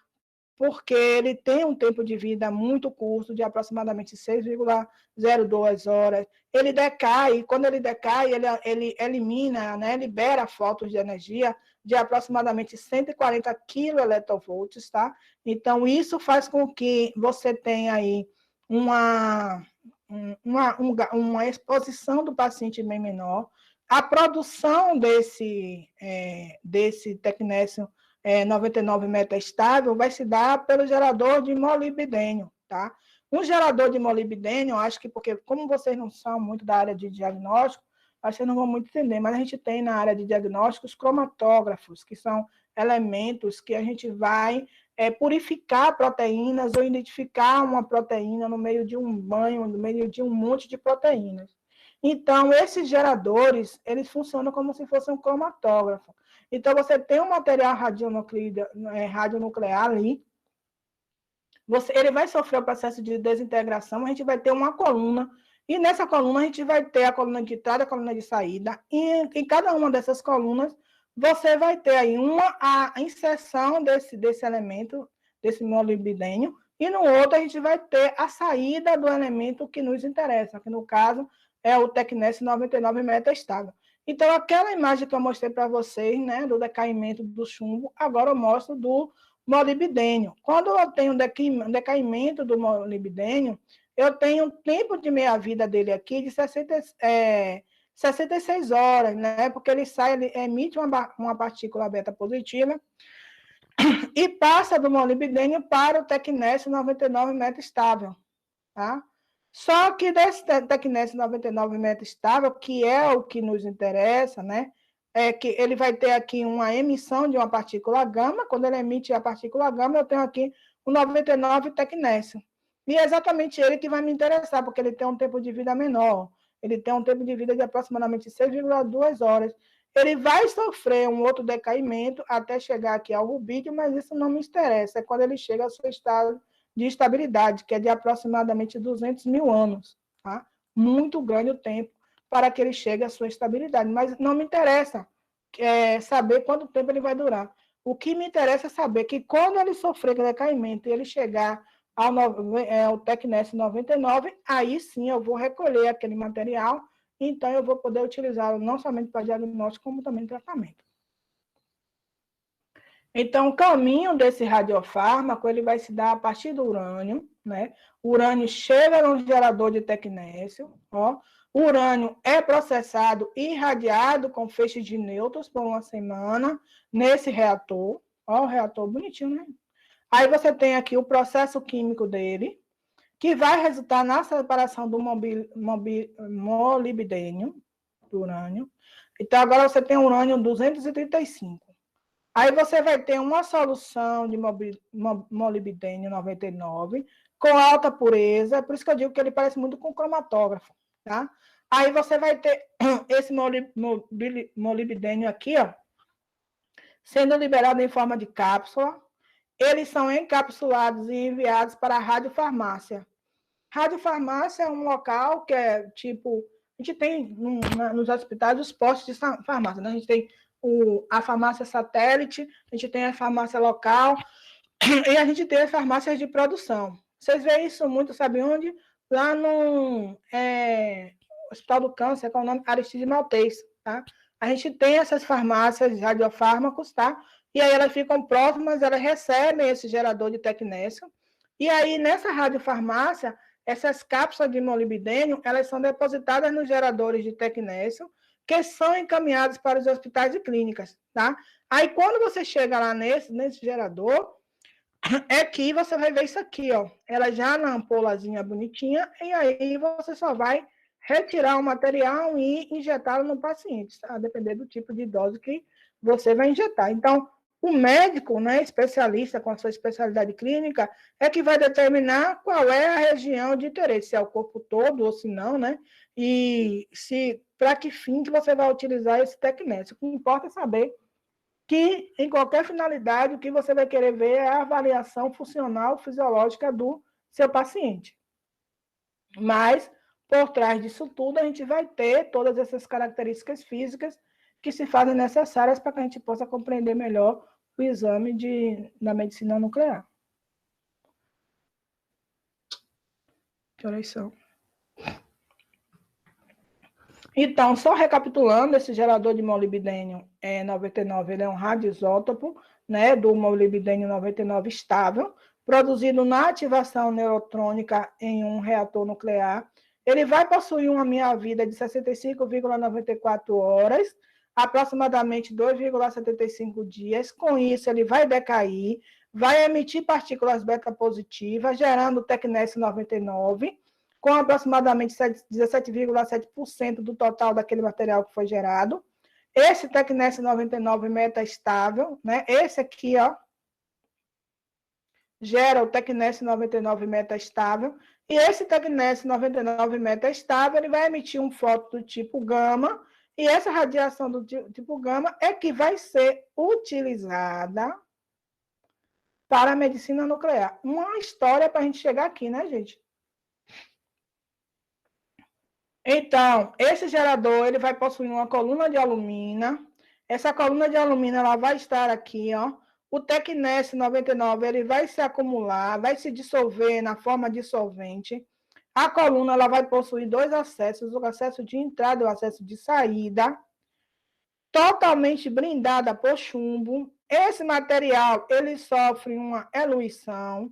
porque ele tem um tempo de vida muito curto, de aproximadamente 6,02 horas. Ele decai, quando ele decai, ele elimina, né, libera fótons de energia de aproximadamente 140 kV, tá? Então, isso faz com que você tenha aí uma exposição do paciente bem menor. A produção desse tecnécio 99 metastável vai se dar pelo gerador de molibdênio, tá? Um gerador de molibdênio, acho que porque, como vocês não são muito da área de diagnóstico, acho que vocês não vão muito entender, mas a gente tem na área de diagnóstico os cromatógrafos, que são elementos que a gente vai purificar proteínas ou identificar uma proteína no meio de um banho, no meio de um monte de proteínas. Então, esses geradores, eles funcionam como se fosse um cromatógrafo. Então, você tem um material radionuclear ali, ele vai sofrer o processo de desintegração, a gente vai ter uma coluna, e nessa coluna a gente vai ter a coluna de entrada e a coluna de saída, e em cada uma dessas colunas, você vai ter aí a inserção desse elemento, desse molibdênio, e no outro a gente vai ter a saída do elemento que nos interessa, que no caso é o tecnécio 99 metastável. Então, aquela imagem que eu mostrei para vocês, né, do decaimento do chumbo, agora eu mostro do molibdênio. Quando eu tenho decaimento do molibdênio, eu tenho um tempo de meia-vida dele aqui de 66 horas, né, porque ele emite uma partícula beta positiva e passa do molibdênio para o tecnécio 99 metastável, tá? Só que desse tecnécio 99 metastável, que é o que nos interessa, né? É que ele vai ter aqui uma emissão de uma partícula gama. Quando ele emite a partícula gama, eu tenho aqui o 99 tecnécio. E é exatamente ele que vai me interessar, porque ele tem um tempo de vida menor. Ele tem um tempo de vida de aproximadamente 6,2 horas. Ele vai sofrer um outro decaimento até chegar aqui ao rubídio, mas isso não me interessa. É quando ele chega ao seu estado de estabilidade, que é de aproximadamente 200 mil anos, tá? Muito grande o tempo para que ele chegue à sua estabilidade, mas não me interessa saber quanto tempo ele vai durar. O que me interessa é saber que quando ele sofrer decaimento e ele chegar ao tecnécio 99, aí sim eu vou recolher aquele material, então eu vou poder utilizá-lo não somente para diagnóstico, como também tratamento. Então, o caminho desse radiofármaco, ele vai se dar a partir do urânio, né? O urânio chega no gerador de tecnécio, ó. O urânio é processado e irradiado com feixes de nêutrons por uma semana nesse reator. Ó, o reator bonitinho, né? Aí você tem aqui o processo químico dele, que vai resultar na separação do molibdênio, do urânio. Então, agora você tem urânio 235. Aí você vai ter uma solução de molibdênio 99 com alta pureza, por isso que eu digo que ele parece muito com cromatógrafo, tá? Aí você vai ter esse molibdênio aqui, ó, sendo liberado em forma de cápsula. Eles são encapsulados e enviados para a radiofarmácia. Radiofarmácia é um local que é tipo, a gente tem nos hospitais os postos de farmácia, né? A gente tem a farmácia satélite, a gente tem a farmácia local e a gente tem as farmácias de produção. Vocês veem isso muito, sabe onde? Lá no Hospital do Câncer, que é o nome Aristide Maltês, tá? A gente tem essas farmácias de radiofármacos, tá? E aí elas ficam próximas, elas recebem esse gerador de tecnécio, e aí nessa radiofarmácia, essas cápsulas de molibdênio, elas são depositadas nos geradores de tecnécio, que são encaminhados para os hospitais e clínicas, tá? Aí, quando você chega lá nesse gerador, é que você vai ver isso aqui, ó. Ela já na ampolazinha bonitinha, e aí você só vai retirar o material e injetá-lo no paciente, tá? A depender do tipo de dose que você vai injetar. Então, o médico, né, especialista com a sua especialidade clínica, é que vai determinar qual é a região de interesse, se é o corpo todo ou se não, né? E se para que fim que você vai utilizar esse tecnécio. O que importa é saber que, em qualquer finalidade, o que você vai querer ver é a avaliação funcional, fisiológica do seu paciente. Mas, por trás disso tudo, a gente vai ter todas essas características físicas que se fazem necessárias para que a gente possa compreender melhor o exame da medicina nuclear. Que horas são? Então, só recapitulando, esse gerador de molibdênio 99, ele é um radioisótopo, né, do molibdênio 99 estável, produzido na ativação neutrônica em um reator nuclear. Ele vai possuir uma meia-vida de 65,94 horas, aproximadamente 2,75 dias. Com isso, ele vai decair, vai emitir partículas beta positivas, gerando o tecnécio 99, com aproximadamente 17,7% do total daquele material que foi gerado. Esse tecnécio 99 metaestável, né? Esse aqui, ó, gera o tecnécio 99 metaestável, e esse tecnécio 99 metaestável, ele vai emitir um fóton do tipo gama, e essa radiação do tipo gama é que vai ser utilizada para a medicina nuclear. Uma história para a gente chegar aqui, né, gente? Então, esse gerador, ele vai possuir uma coluna de alumina. Essa coluna de alumina, ela vai estar aqui, ó. O tecnécio 99, ele vai se acumular, vai se dissolver na forma de solvente. A coluna, ela vai possuir dois acessos, o acesso de entrada e o acesso de saída, totalmente blindada por chumbo. Esse material, ele sofre uma eluição,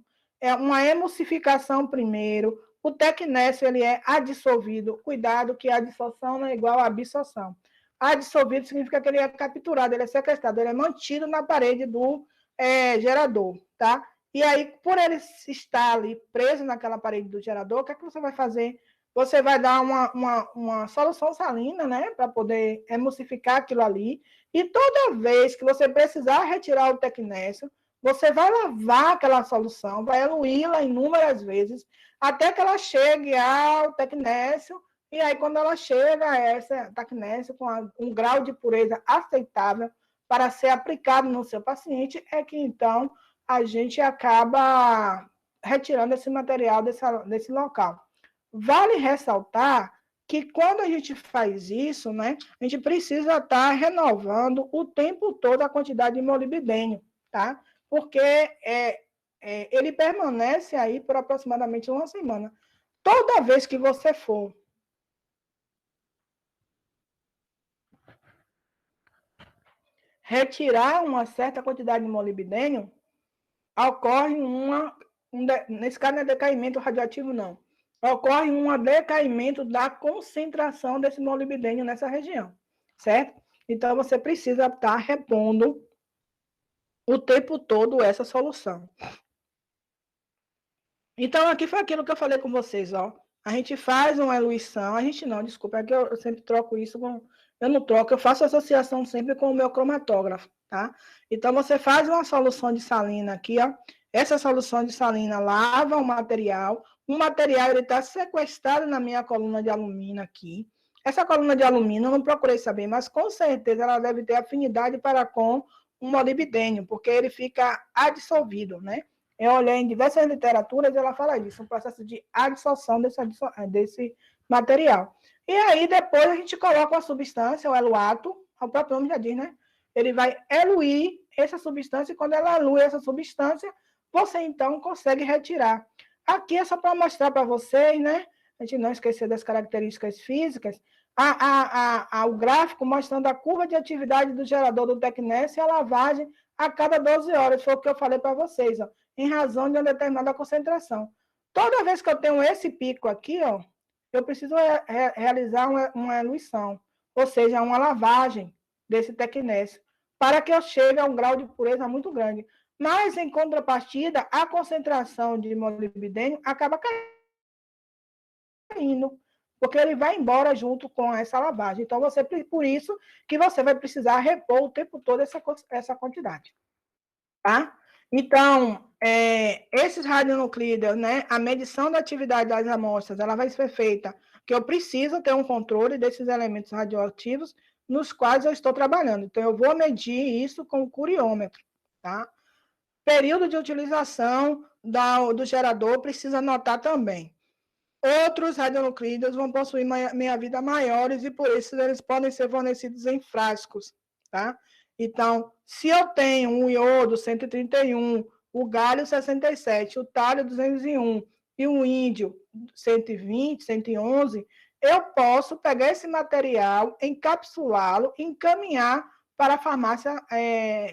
uma emulsificação primeiro. O tecnécio, ele é adsorvido. Cuidado que a dissolução não é igual à absorção. Adsorvido significa que ele é capturado, ele é sequestrado, ele é mantido na parede do gerador, tá? E aí, por ele estar ali preso naquela parede do gerador, o que é que você vai fazer? Você vai dar uma solução salina, né, para poder emulsificar aquilo ali, e toda vez que você precisar retirar o tecnécio, você vai lavar aquela solução, vai eluí-la inúmeras vezes, até que ela chegue ao tecnécio, e aí quando ela chega a essa tecnécio com um grau de pureza aceitável para ser aplicado no seu paciente, é que então a gente acaba retirando esse material desse local. Vale ressaltar que quando a gente faz isso, né, a gente precisa estar renovando o tempo todo a quantidade de molibdênio, tá? Porque ele permanece aí por aproximadamente uma semana. Toda vez que você for retirar uma certa quantidade de molibdênio, ocorre nesse caso não é decaimento radioativo, não. Ocorre um decaimento da concentração desse molibdênio nessa região, certo? Então, você precisa estar repondo o tempo todo essa solução. Então, aqui foi aquilo que eu falei com vocês, ó. A gente faz uma eluição, a gente não, desculpa, é que eu sempre troco isso com... Eu não troco, eu faço associação sempre com o meu cromatógrafo, tá? Então, você faz uma solução de salina aqui, ó. Essa solução de salina lava o material ele está sequestrado na minha coluna de alumínio aqui. Essa coluna de alumínio, eu não procurei saber, mas com certeza ela deve ter afinidade para com o molibdênio, porque ele fica adsorvido, né? Eu olhei em diversas literaturas e ela fala disso, um processo de adsorção desse material. E aí, depois, a gente coloca a substância, o eluato, o próprio nome já diz, né? Ele vai eluir essa substância, e quando ela elui essa substância, você, então, consegue retirar. Aqui é só para mostrar para vocês, né? A gente não esquecer das características físicas, o gráfico mostrando a curva de atividade do gerador do Tecnes e a lavagem a cada 12 horas, foi o que eu falei para vocês, ó, em razão de uma determinada concentração. Toda vez que eu tenho esse pico aqui, ó, eu preciso realizar uma eluição, ou seja, uma lavagem desse Tecnes, para que eu chegue a um grau de pureza muito grande. Mas, em contrapartida, a concentração de molibdênio acaba caindo, porque ele vai embora junto com essa lavagem. Então, por isso que você vai precisar repor o tempo todo essa quantidade. Tá? Então, esses radionuclídeos, né, a medição da atividade das amostras, ela vai ser feita, que eu preciso ter um controle desses elementos radioativos nos quais eu estou trabalhando. Então, eu vou medir isso com o curiômetro, tá? Período de utilização do gerador precisa anotar também. Outros radionuclídeos vão possuir meia-vida maiores e, por isso, eles podem ser fornecidos em frascos, tá? Então, se eu tenho um iodo 131, o galho 67, o talho 201 e o índio 120, 111, eu posso pegar esse material, encapsulá-lo e encaminhar para a farmácia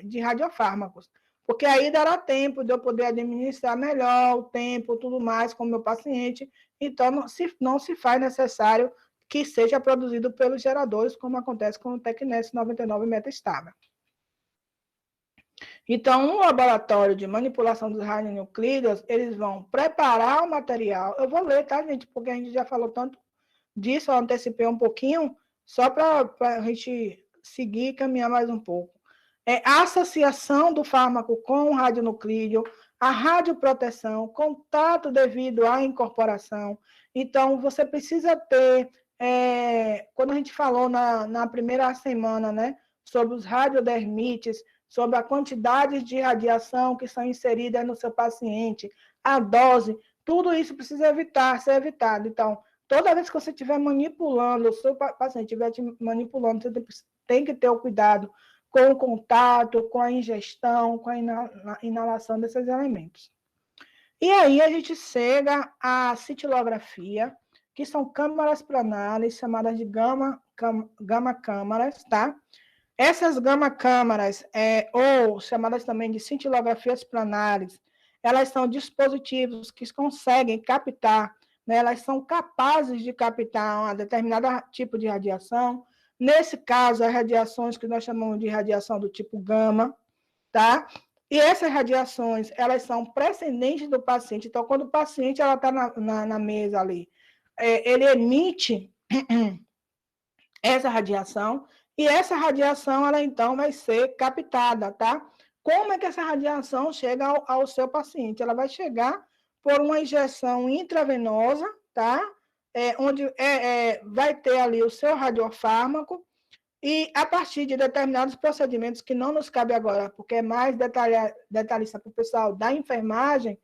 de radiofármacos. Porque aí dará tempo de eu poder administrar melhor o tempo, tudo mais, com o meu paciente. Então, não se faz necessário que seja produzido pelos geradores, como acontece com o Tecnes 99 metastável. Então, no laboratório de manipulação dos radionuclídeos, eles vão preparar o material. Eu vou ler, tá, gente? Porque a gente já falou tanto disso, eu antecipei um pouquinho, só para a gente seguir e caminhar mais um pouco. A associação do fármaco com o radionuclídeo, a radioproteção, contato devido à incorporação. Então, você precisa ter, quando a gente falou na primeira semana, né, sobre os radiodermites, sobre a quantidade de radiação que são inseridas no seu paciente, a dose, tudo isso precisa ser evitado. Então, toda vez que você estiver manipulando, o seu paciente estiver te manipulando, você tem que ter o cuidado com o contato, com a ingestão, com a inalação desses elementos. E aí a gente chega à cintilografia, que são câmaras planares, chamadas de gama câmaras, tá? Essas gama câmaras, ou chamadas também de cintilografias planares, elas são dispositivos que conseguem captar, né, elas são capazes de captar um determinado tipo de radiação. Nesse caso, as radiações que nós chamamos de radiação do tipo gama, tá? E essas radiações, elas são precedentes do paciente. Então, quando o paciente está na mesa ali, ele emite essa radiação, e essa radiação, ela então vai ser captada, tá? Como é que essa radiação chega ao seu paciente? Ela vai chegar por uma injeção intravenosa, tá? Onde vai ter ali o seu radiofármaco, e a partir de determinados procedimentos que não nos cabe agora, porque é mais detalhista para o pessoal da enfermagem,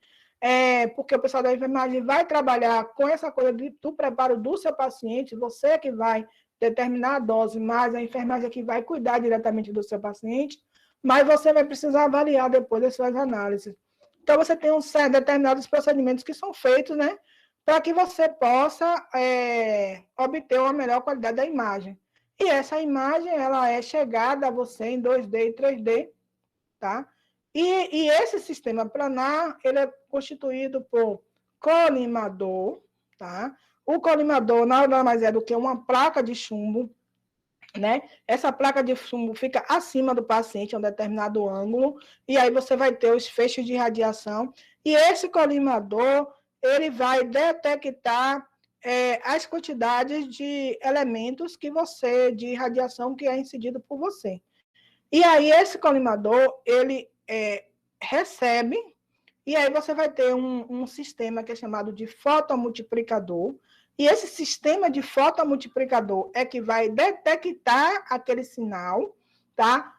porque o pessoal da enfermagem vai trabalhar com essa coisa do preparo do seu paciente, você que vai determinar a dose, mas a enfermagem que vai cuidar diretamente do seu paciente, mas você vai precisar avaliar depois das suas análises. Então, você tem determinados procedimentos que são feitos, né, para que você possa obter uma melhor qualidade da imagem. E essa imagem, ela é chegada a você em 2D e 3D, tá? E esse sistema planar, ele é constituído por colimador, tá? O colimador nada mais é do que uma placa de chumbo, né? Essa placa de chumbo fica acima do paciente, a um determinado ângulo, e aí você vai ter os feixes de radiação, e esse colimador, ele vai detectar as quantidades de elementos de radiação que é incidido por você. E aí esse colimador, ele recebe, e aí você vai ter um sistema que é chamado de fotomultiplicador, e esse sistema de fotomultiplicador é que vai detectar aquele sinal, tá?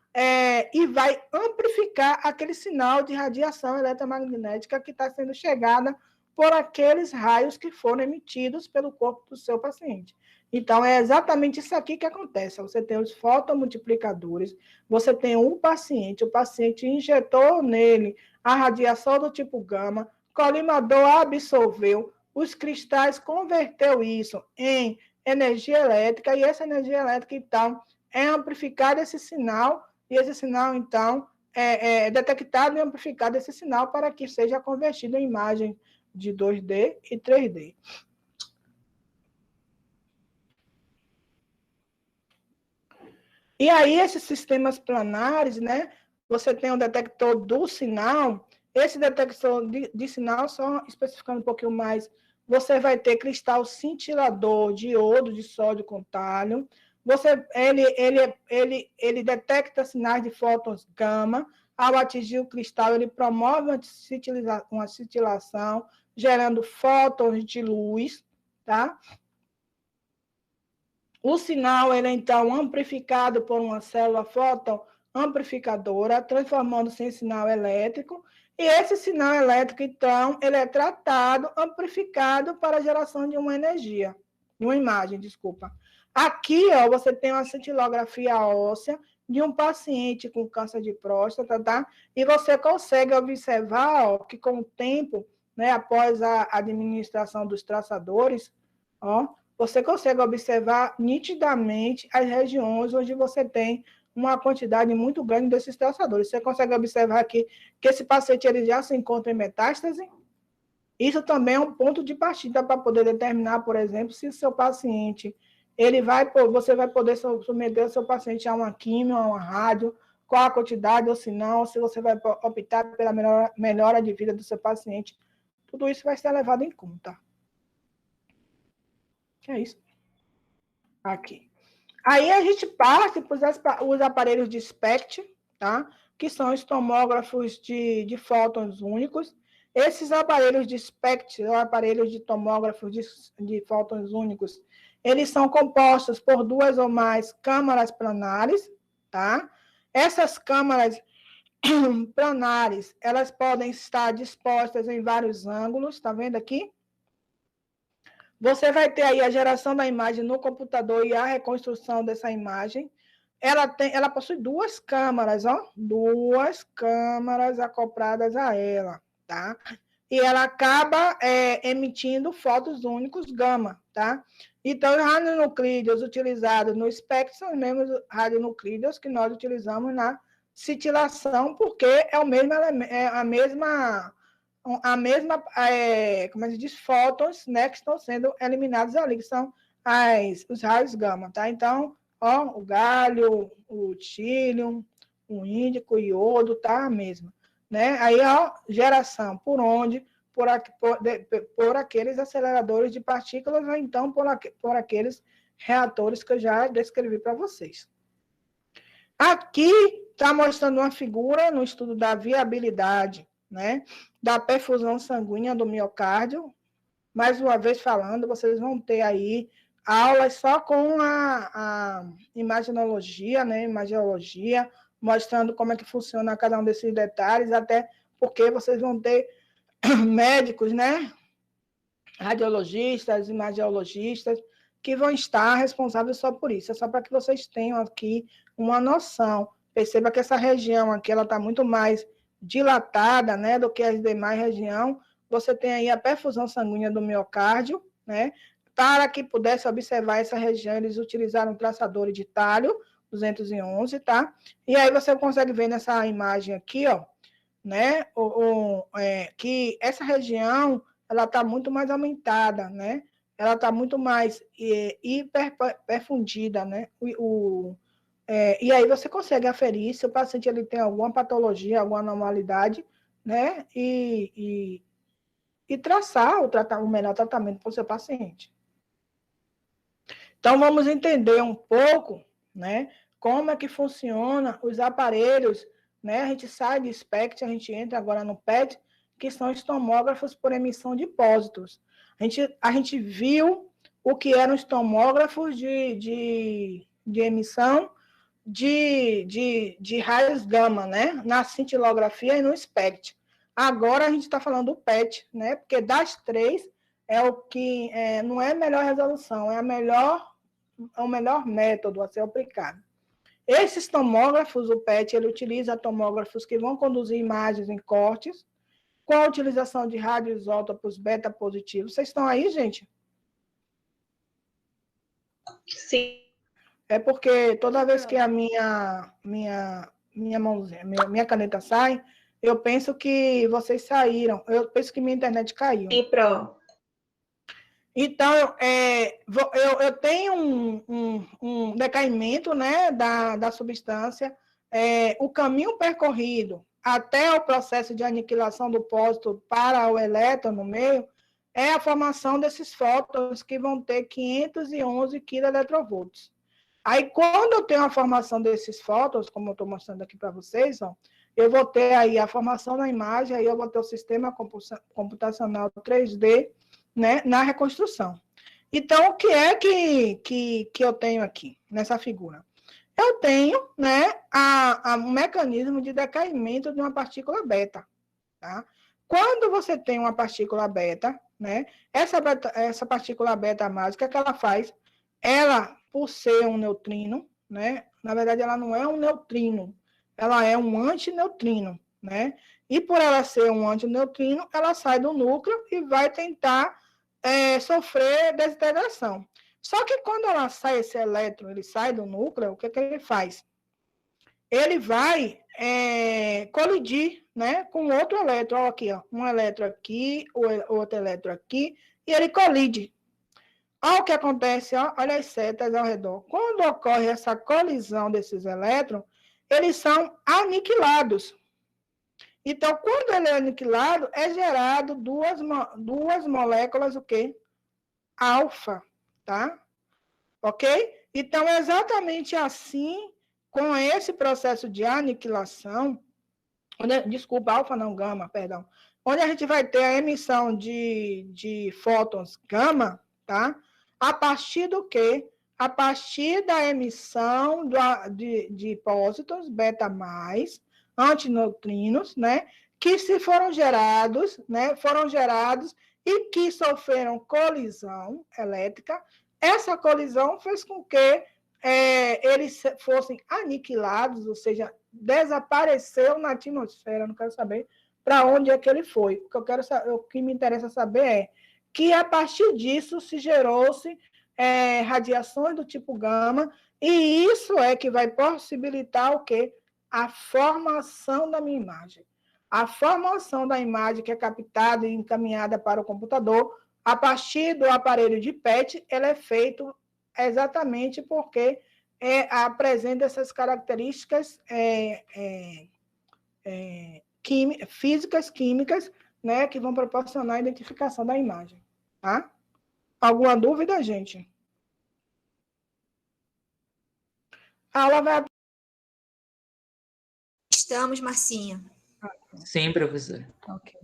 E vai amplificar aquele sinal de radiação eletromagnética que está sendo chegada por aqueles raios que foram emitidos pelo corpo do seu paciente. Então, é exatamente isso aqui que acontece. Você tem os fotomultiplicadores, você tem o paciente injetou nele a radiação do tipo gama, o colimador absorveu, os cristais converteu isso em energia elétrica, e essa energia elétrica, então, é amplificada esse sinal, e esse sinal, então, é detectado e amplificado esse sinal para que seja convertido em imagem de 2D e 3D. E aí, esses sistemas planares, né? Você tem o detector do sinal. Esse detector de sinal, só especificando um pouquinho mais, você vai ter cristal cintilador de iodo de sódio com tálio. Ele detecta sinais de fótons gama. Ao atingir o cristal, ele promove uma cintilação, gerando fótons de luz, tá? O sinal, ele é, então, amplificado por uma célula fotoamplificadora, transformando-se em sinal elétrico, e esse sinal elétrico, então, ele é tratado, amplificado para a geração de uma energia, de uma imagem, desculpa. Aqui, ó, você tem uma cintilografia óssea de um paciente com câncer de próstata, tá? E você consegue observar, ó, que com o tempo, né, após a administração dos traçadores, ó, você consegue observar nitidamente as regiões onde você tem uma quantidade muito grande desses traçadores. Você consegue observar aqui que esse paciente ele já se encontra em metástase. Isso também é um ponto de partida para poder determinar, por exemplo, se o seu paciente, você vai poder submeter o seu paciente a uma quimio, a uma rádio, qual a quantidade ou se não, se você vai optar pela melhora de vida do seu paciente. Tudo isso vai ser levado em conta. É isso. Aqui. Aí a gente parte para os aparelhos de SPECT, tá? Que são os tomógrafos de fótons únicos. Esses aparelhos de SPECT, ou aparelhos de tomógrafos de fótons únicos, eles são compostos por 2 ou mais câmaras planares, tá? Essas câmaras planares, elas podem estar dispostas em vários ângulos, tá vendo aqui? Você vai ter aí a geração da imagem no computador e a reconstrução dessa imagem. Ela possui 2 câmaras, ó, 2 câmaras acopladas a ela, tá? E ela acaba emitindo fótons únicos gama, tá? Então, os radionuclídeos utilizados no SPECT são os mesmos radionuclídeos que nós utilizamos na cintilação, porque é a mesma como a gente diz, fótons, né, que estão sendo eliminados ali, que são os raios gama, tá? Então, ó, o galho, o tílio, o índico, o iodo, tá? A mesma, né? Aí, ó, geração, por onde? Por aqueles aceleradores de partículas, ou então por aqueles reatores que eu já descrevi para vocês. Aqui está mostrando uma figura no estudo da viabilidade, né, da perfusão sanguínea do miocárdio. Mais uma vez falando, vocês vão ter aí aulas só com a imaginologia, né, imagiologia, mostrando como é que funciona cada um desses detalhes, até porque vocês vão ter médicos, né, radiologistas, imagiologistas, que vão estar responsáveis só por isso. É só para que vocês tenham aqui uma noção. Perceba que essa região aqui, ela está muito mais dilatada, né, do que as demais regiões. Você tem aí a perfusão sanguínea do miocárdio, né, para que pudesse observar essa região, eles utilizaram traçadores de talho 211, tá? E aí você consegue ver nessa imagem aqui, ó, né, que essa região, ela está muito mais aumentada, né? Ela está muito mais hiperperfundida, né? E aí você consegue aferir se o paciente ele tem alguma patologia, alguma anormalidade, né? E traçar o melhor tratamento para o seu paciente. Então, vamos entender um pouco, né? Como é que funciona os aparelhos, né? A gente sai de SPECT, a gente entra agora no PET, que são os tomógrafos por emissão de pósitos. A gente viu o que eram os tomógrafos de emissão de raios gama, né? Na cintilografia e no SPECT. Agora a gente está falando do PET, né? Porque das três é o que não é a melhor resolução, é o melhor método a ser aplicado. Esses tomógrafos, o PET, ele utiliza tomógrafos que vão conduzir imagens em cortes, com a utilização de radioisótopos beta positivos. Vocês estão aí, gente? Sim. É porque toda vez que a minha mãozinha, minha caneta sai, eu penso que vocês saíram. Eu penso que minha internet caiu. E pro. Então, eu tenho um decaimento, né, da substância. O caminho percorrido até o processo de aniquilação do pósito para o elétron no meio é a formação desses fótons que vão ter 511 kV. Aí, quando eu tenho a formação desses fótons, como eu estou mostrando aqui para vocês, ó, eu vou ter aí a formação da imagem, aí eu vou ter o sistema computacional 3D, né, na reconstrução. Então, o que é que eu tenho aqui, nessa figura? Eu tenho, né, um mecanismo de decaimento de uma partícula beta, tá? Quando você tem uma partícula beta, né, essa partícula beta mágica, o que ela faz? Ela, por ser um neutrino, né, na verdade, ela não é um neutrino, ela é um antineutrino, né? E por ela ser um antineutrino, ela sai do núcleo e vai tentar sofrer desintegração. Só que quando ela sai, esse elétron, ele sai do núcleo, o que ele faz? Ele vai colidir, né, com outro elétron. Olha aqui, ó, um elétron aqui, outro elétron aqui, e ele colide. Olha o que acontece, ó, olha as setas ao redor. Quando ocorre essa colisão desses elétrons, eles são aniquilados. Então, quando ele é aniquilado, é gerado duas moléculas, o quê? Alfa, tá? Ok? Então, é exatamente assim, com esse processo de aniquilação, desculpa, alfa não, gama, perdão, onde a gente vai ter a emissão de fótons gama, tá? A partir do quê? A partir da emissão de pósitrons beta+, antineutrinos, né, que se foram gerados, né, e que sofreram colisão elétrica. Essa colisão fez com que eles fossem aniquilados, ou seja, desapareceu na atmosfera. Não quero saber para onde é que ele foi. O que me interessa saber é que, a partir disso, se gerou-se radiações do tipo gama, e isso é que vai possibilitar o quê? A formação da minha imagem. A formação da imagem que é captada e encaminhada para o computador, a partir do aparelho de PET, ela é feita exatamente porque apresenta essas características físicas, químicas, né, que vão proporcionar a identificação da imagem. Tá? Alguma dúvida, gente? A aula vai... Estamos, Marcinha. Sim, professor. Ok.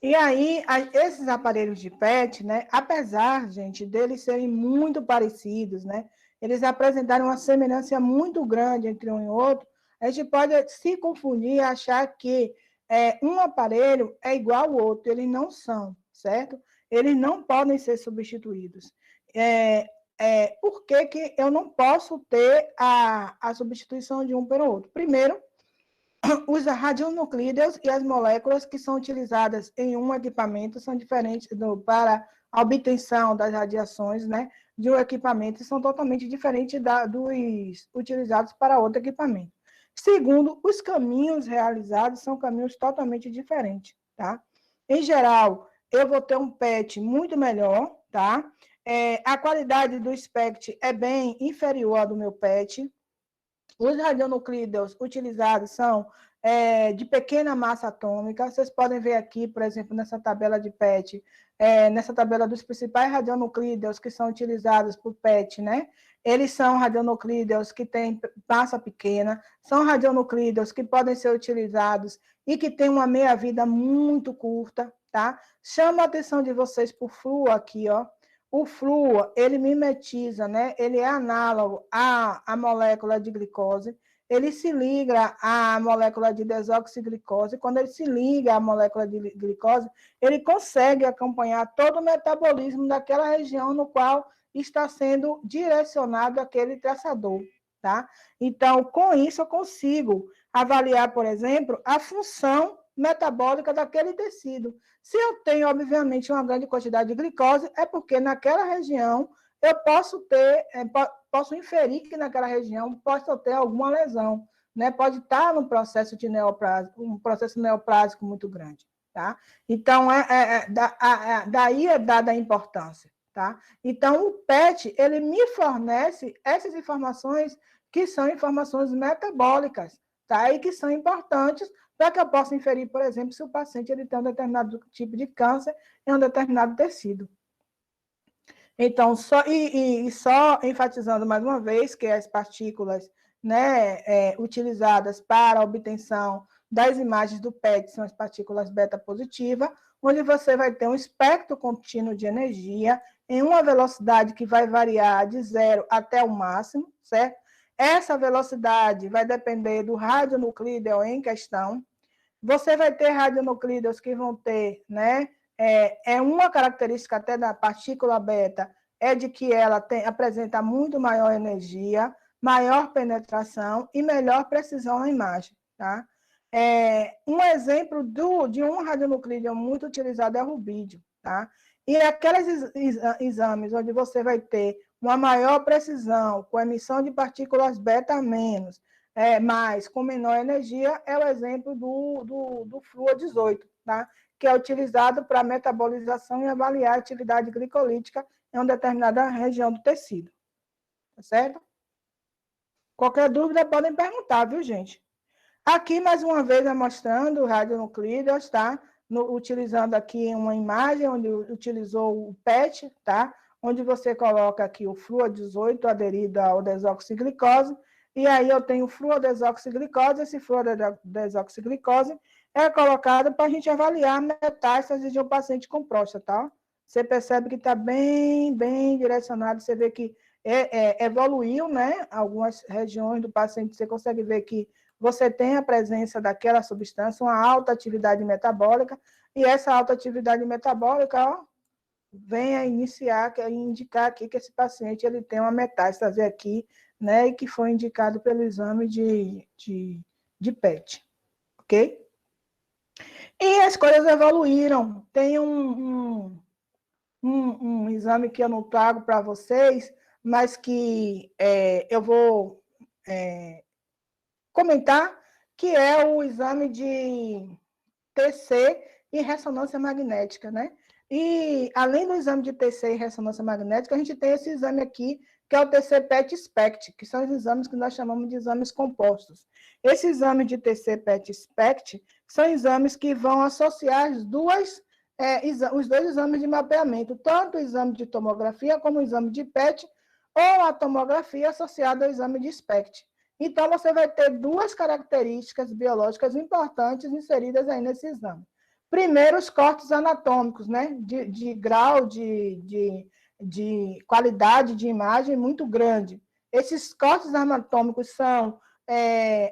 E aí, esses aparelhos de PET, né, apesar, gente, deles serem muito parecidos, né, eles apresentaram uma semelhança muito grande entre um e outro, a gente pode se confundir e achar que um aparelho é igual ao outro. Eles não são, certo? Eles não podem ser substituídos. Por que eu não posso ter a substituição de um pelo outro? Primeiro, os radionuclídeos e as moléculas que são utilizadas em um equipamento são diferentes para a obtenção das radiações, né, de um equipamento são totalmente diferentes dos utilizados para outro equipamento. Segundo, os caminhos realizados são caminhos totalmente diferentes, tá? Em geral, eu vou ter um PET muito melhor, tá? A qualidade do SPECT é bem inferior à do meu PET. Os radionuclídeos utilizados são de pequena massa atômica. Vocês podem ver aqui, por exemplo, nessa tabela de PET, nessa tabela dos principais radionuclídeos que são utilizados por PET, né? Eles são radionuclídeos que têm massa pequena, são radionuclídeos que podem ser utilizados e que têm uma meia-vida muito curta, tá? Chama a atenção de vocês por flúor aqui, ó. O flúor, ele mimetiza, né? Ele é análogo à molécula de glicose, ele se liga à molécula de desoxiglicose. Quando ele se liga à molécula de glicose, ele consegue acompanhar todo o metabolismo daquela região no qual está sendo direcionado aquele traçador, tá? Então, com isso, eu consigo avaliar, por exemplo, a função metabólica daquele tecido. Se eu tenho, obviamente, uma grande quantidade de glicose, é porque naquela região eu posso inferir que naquela região possa ter alguma lesão, né? Pode estar num processo de neoplásico, um processo neoplásico muito grande, tá? Então, daí é dada a importância, tá? Então, o PET, ele me fornece essas informações que são informações metabólicas, tá? E que são importantes para que eu possa inferir, por exemplo, se o paciente ele tem um determinado tipo de câncer em um determinado tecido. Então, só enfatizando mais uma vez que as partículas, né, utilizadas para a obtenção das imagens do PET são as partículas beta positiva, onde você vai ter um espectro contínuo de energia em uma velocidade que vai variar de 0 até o máximo, certo? Essa velocidade vai depender do radionuclídeo em questão. Você vai ter radionuclídeos que vão ter, né? Uma característica até da partícula beta é de que ela apresenta muito maior energia, maior penetração e melhor precisão na imagem, tá? Um exemplo de um radionuclídeo muito utilizado é o rubídio, tá? E aqueles exames onde você vai ter uma maior precisão, com emissão de partículas beta menos, mas com menor energia, é o exemplo do flúor 18, tá? Que é utilizado para metabolização e avaliar a atividade glicolítica em uma determinada região do tecido. Tá certo? Qualquer dúvida, podem perguntar, viu, gente? Aqui, mais uma vez, mostrando o radionuclídeos, tá? Utilizando aqui uma imagem onde utilizou o PET, tá? Onde você coloca aqui o flúor 18 aderido ao desoxiglicose, e aí eu tenho o flúor desoxiglicose, esse flúor desoxiglicose é colocado para a gente avaliar a metástase de um paciente com próstata, tá? Você percebe que está bem direcionado, você vê que evoluiu, né? Algumas regiões do paciente, você consegue ver que você tem a presença daquela substância, uma alta atividade metabólica, e essa alta atividade metabólica, ó, vem a indicar aqui que esse paciente ele tem uma metástase aqui, né, e que foi indicado pelo exame de PET, ok? E as coisas evoluíram. Tem um exame que eu não trago para vocês, mas que eu vou comentar, que é o exame de TC e ressonância magnética, né? E, além do exame de TC e ressonância magnética, a gente tem esse exame aqui, que é o TC PET SPECT, que são os exames que nós chamamos de exames compostos. Esse exame de TC PET SPECT são exames que vão associar os dois exames de mapeamento, tanto o exame de tomografia como o exame de PET, ou a tomografia associada ao exame de SPECT. Então, você vai ter duas características biológicas importantes inseridas aí nesse exame. Primeiro, os cortes anatômicos, né? De grau de qualidade de imagem muito grande. Esses cortes anatômicos são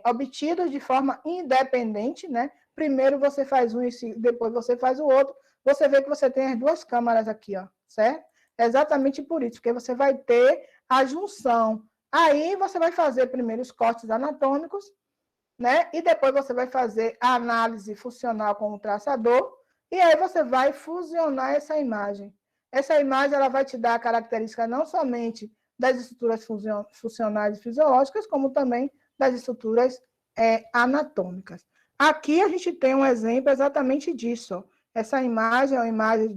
obtidos de forma independente, né? Primeiro você faz um e depois você faz o outro. Você vê que você tem as duas câmaras aqui, ó, certo? É exatamente por isso, porque você vai ter a junção. Aí você vai fazer primeiro os cortes anatômicos, né? E depois você vai fazer a análise funcional com o traçador, e aí você vai fusionar essa imagem. Essa imagem ela vai te dar a característica não somente das estruturas funcionais e fisiológicas, como também das estruturas anatômicas. Aqui a gente tem um exemplo exatamente disso. Essa imagem é uma imagem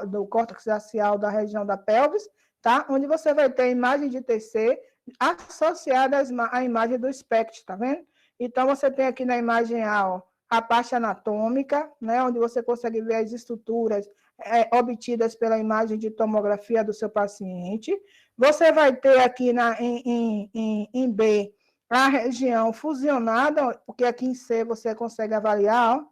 do córtex axial da região da pelvis, tá? Onde você vai ter a imagem de TC associada à imagem do SPECT, tá vendo? Então, você tem aqui na imagem A, ó, a parte anatômica, né, onde você consegue ver as estruturas obtidas pela imagem de tomografia do seu paciente. Você vai ter aqui em B a região fusionada, porque aqui em C você consegue avaliar, ó,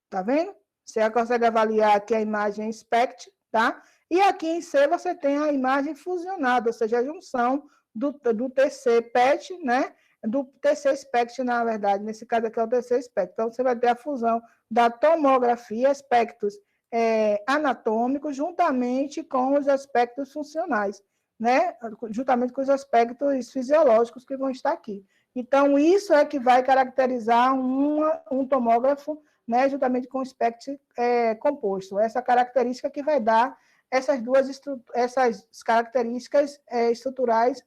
tá vendo? Você consegue avaliar aqui a imagem SPECT, tá? E aqui em C você tem a imagem fusionada, ou seja, a junção do TC PET, né? Do TC SPECT, na verdade, nesse caso aqui é o TC SPECT. Então, você vai ter a fusão da tomografia, aspectos anatômicos, juntamente com os aspectos funcionais, né? Juntamente com os aspectos fisiológicos que vão estar aqui. Então, isso é que vai caracterizar um tomógrafo, né, juntamente com o SPECT composto. Essa característica que vai dar essas características estruturais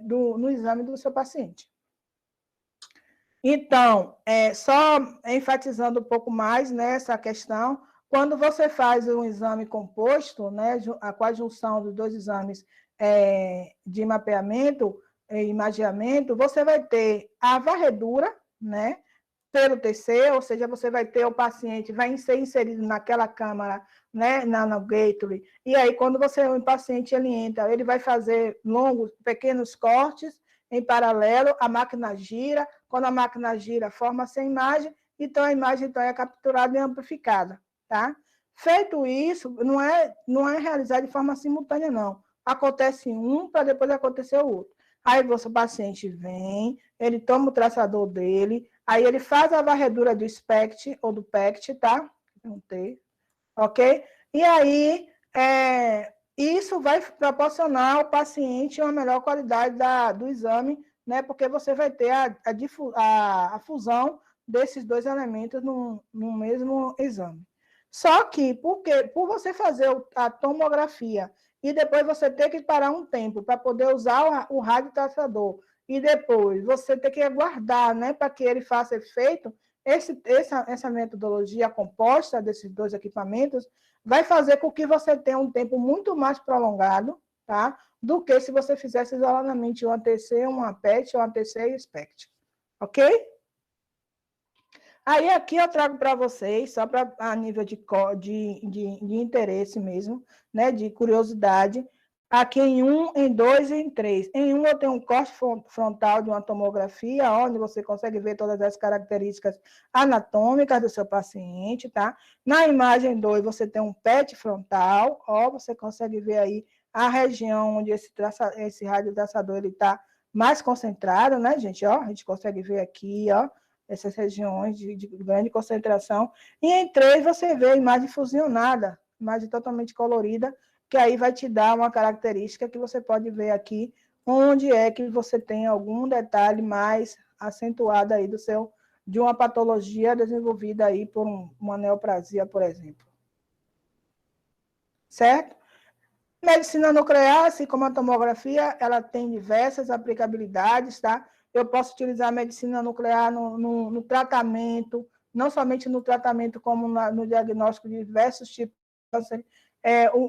no exame do seu paciente. Então, só enfatizando um pouco mais nessa questão, quando você faz um exame composto, né, com a junção dos dois exames de mapeamento e imageamento, você vai ter a varredura, né, pelo TC, ou seja, você vai ter o paciente, vai ser inserido naquela câmara, né, no gateway, e aí quando o paciente ele entra, ele vai fazer pequenos cortes em paralelo, a máquina gira, quando a máquina gira, forma-se a imagem, então a imagem então, é capturada e amplificada, tá? Feito isso, não é realizado de forma simultânea, não. Acontece um para depois acontecer o outro. Aí o paciente vem, ele toma o traçador dele, aí ele faz a varredura do SPECT ou do PECT, tá? Não tem, ok? E aí, isso vai proporcionar ao paciente uma melhor qualidade do exame, né? Porque você vai ter a fusão desses dois elementos no mesmo exame. Só que, por você fazer a tomografia e depois você ter que parar um tempo para poder usar o radiotraçador e depois você ter que aguardar, né, para que ele faça efeito, essa metodologia composta desses dois equipamentos vai fazer com que você tenha um tempo muito mais prolongado, tá, do que se você fizesse isoladamente um ATC, uma PET, um ATC e SPECT. Ok? Aí aqui eu trago para vocês, só a nível de interesse mesmo, né, de curiosidade, aqui em 1, em 2 e em 3. Em 1 eu tenho um corte frontal de uma tomografia, onde você consegue ver todas as características anatômicas do seu paciente, tá? Na imagem 2 você tem um PET frontal, ó, você consegue ver aí a região onde esse radiotraçador está mais concentrado, né, gente? Ó, a gente consegue ver aqui, ó, essas regiões de grande concentração. E em 3 você vê a imagem fusionada, imagem totalmente colorida, que aí vai te dar uma característica que você pode ver aqui, onde é que você tem algum detalhe mais acentuado aí de uma patologia desenvolvida aí por uma neoplasia, por exemplo. Certo? Medicina nuclear, assim como a tomografia, ela tem diversas aplicabilidades, tá? Eu posso utilizar a medicina nuclear no tratamento, não somente no tratamento, como no diagnóstico de diversos tipos de câncer.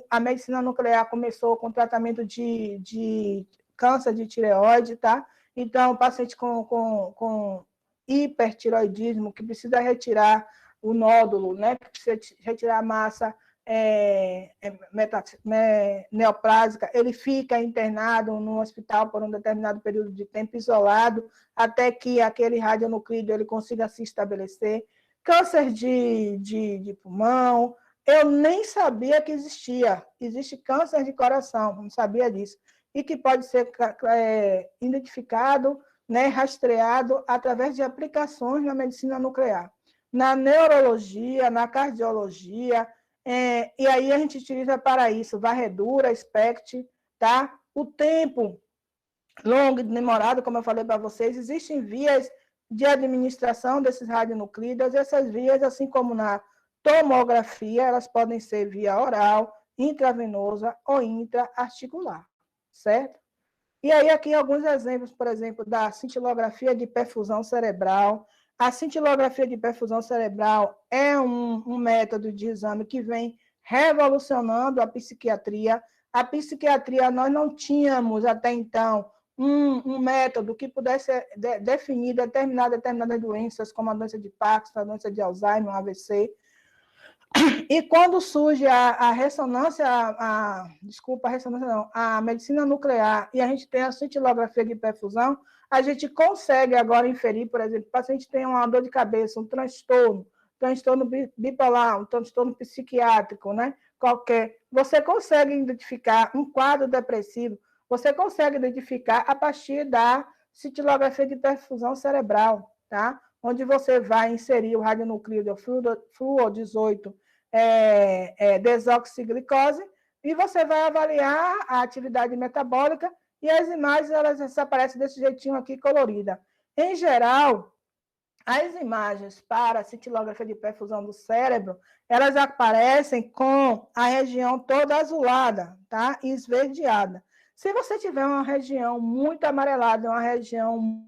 A medicina nuclear começou com tratamento de câncer de tireoide, tá? Então, o paciente com hipertireoidismo, que precisa retirar o nódulo, né? Que precisa retirar a massa neoplásica, ele fica internado no hospital por um determinado período de tempo, isolado, até que aquele radionuclídeo ele consiga se estabelecer. Câncer de pulmão, eu nem sabia que existia. Existe câncer de coração, não sabia disso. E que pode ser identificado, né, rastreado através de aplicações na medicina nuclear. Na neurologia, na cardiologia, e aí a gente utiliza para isso varredura, SPECT, tá? O tempo longo e demorado, como eu falei para vocês, existem vias de administração desses radionuclídeos, essas vias, assim como na tomografia, elas podem ser via oral, intravenosa ou intraarticular, certo? E aí, aqui, alguns exemplos, por exemplo, da cintilografia de perfusão cerebral. A cintilografia de perfusão cerebral é um método de exame que vem revolucionando a psiquiatria. A psiquiatria, nós não tínhamos, até então, um método que pudesse definir determinadas doenças, como a doença de Parkinson, a doença de Alzheimer, o AVC. E quando surge a ressonância, desculpa, a ressonância não, a medicina nuclear, e a gente tem a cintilografia de perfusão, a gente consegue agora inferir, por exemplo, o paciente tem uma dor de cabeça, um transtorno bipolar, um transtorno psiquiátrico, né? Qualquer. Você consegue identificar um quadro depressivo, você consegue identificar a partir da cintilografia de perfusão cerebral, tá? Onde você vai inserir o radionuclídeo fluor 18 desoxiglicose, e você vai avaliar a atividade metabólica, e as imagens elas aparecem desse jeitinho aqui, colorida. Em geral, as imagens para a cintilografia de perfusão do cérebro, elas aparecem com a região toda azulada, tá? E esverdeada. Se você tiver uma região muito amarelada, uma região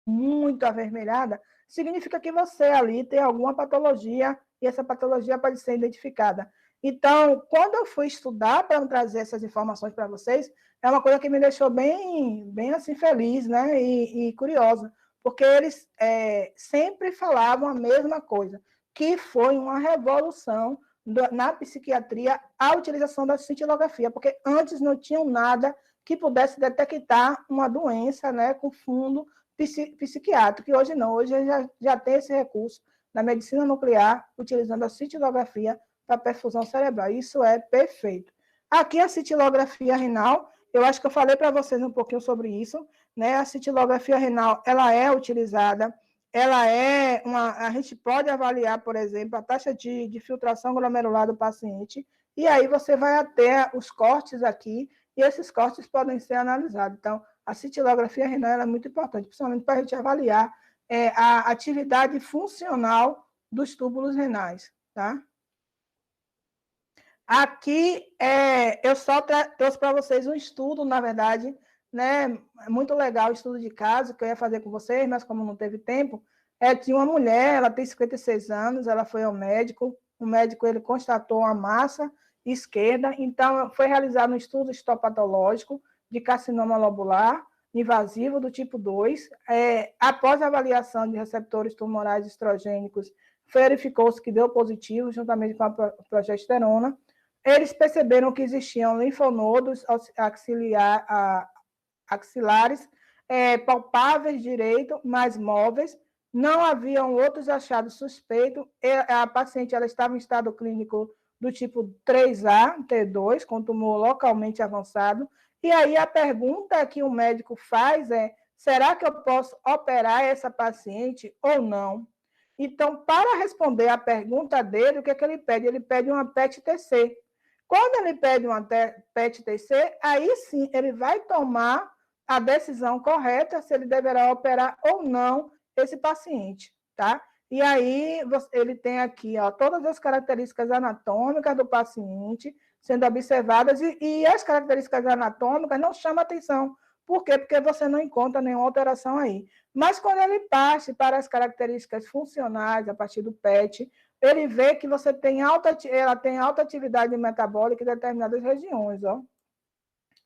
muito avermelhada, significa que você ali tem alguma patologia, e essa patologia pode ser identificada. Então, quando eu fui estudar para trazer essas informações para vocês, é uma coisa que me deixou bem assim, feliz, né? E curiosa, porque eles sempre falavam a mesma coisa, que foi uma revolução na psiquiatria a utilização da cintilografia, porque antes não tinham nada que pudesse detectar uma doença, né, com fundo psiquiátrico, e hoje não, hoje já tem esse recurso na medicina nuclear, utilizando a cintilografia para perfusão cerebral. Isso é perfeito. Aqui a cintilografia renal, eu acho que eu falei para vocês um pouquinho sobre isso, né? A cintilografia renal, ela é utilizada, a gente pode avaliar, por exemplo, a taxa de filtração glomerular do paciente, e aí você vai até os cortes aqui, e esses cortes podem ser analisados. Então, a cintilografia renal é muito importante, principalmente para a gente avaliar a atividade funcional dos túbulos renais, tá? Aqui, eu só trouxe para vocês um estudo, na verdade, né, muito legal, o estudo de caso, que eu ia fazer com vocês, mas como não teve tempo, tinha uma mulher, ela tem 56 anos, ela foi ao médico, o médico ele constatou uma massa esquerda, então foi realizado um estudo histopatológico de carcinoma lobular invasivo do tipo 2, após a avaliação de receptores tumorais estrogênicos, verificou-se que deu positivo, juntamente com a progesterona. Eles perceberam que existiam linfonodos axilares palpáveis direito, mas móveis, não haviam outros achados suspeitos, a paciente ela estava em estado clínico do tipo 3A, T2, com tumor localmente avançado, e aí a pergunta que o médico faz será que eu posso operar essa paciente ou não? Então, para responder a pergunta dele, o que é que ele pede? Ele pede uma PET-TC. Quando ele pede uma PET-TC, aí sim ele vai tomar a decisão correta se ele deverá operar ou não esse paciente, tá? E aí ele tem aqui, ó, todas as características anatômicas do paciente sendo observadas, e as características anatômicas não chamam atenção. Por quê? Porque você não encontra nenhuma alteração aí. Mas quando ele parte para as características funcionais, a partir do PET, ele vê que ela tem alta atividade metabólica em determinadas regiões, ó.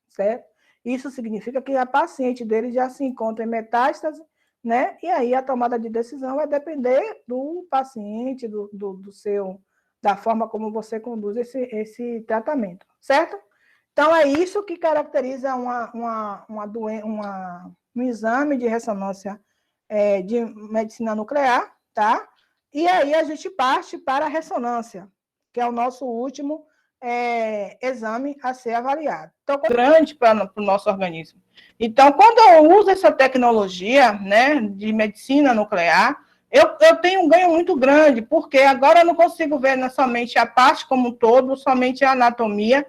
Certo? Isso significa que a paciente dele já se encontra em metástase, né? E aí a tomada de decisão vai depender do paciente, da forma como você conduz esse tratamento, certo? Então, é isso que caracteriza um exame de ressonância de medicina nuclear, tá? E aí a gente parte para a ressonância, que é o nosso último exame a ser avaliado. Então, grande para o nosso organismo. Então, quando eu uso essa tecnologia, né, de medicina nuclear, eu tenho um ganho muito grande, porque agora eu não consigo ver somente a parte como um todo, somente a anatomia,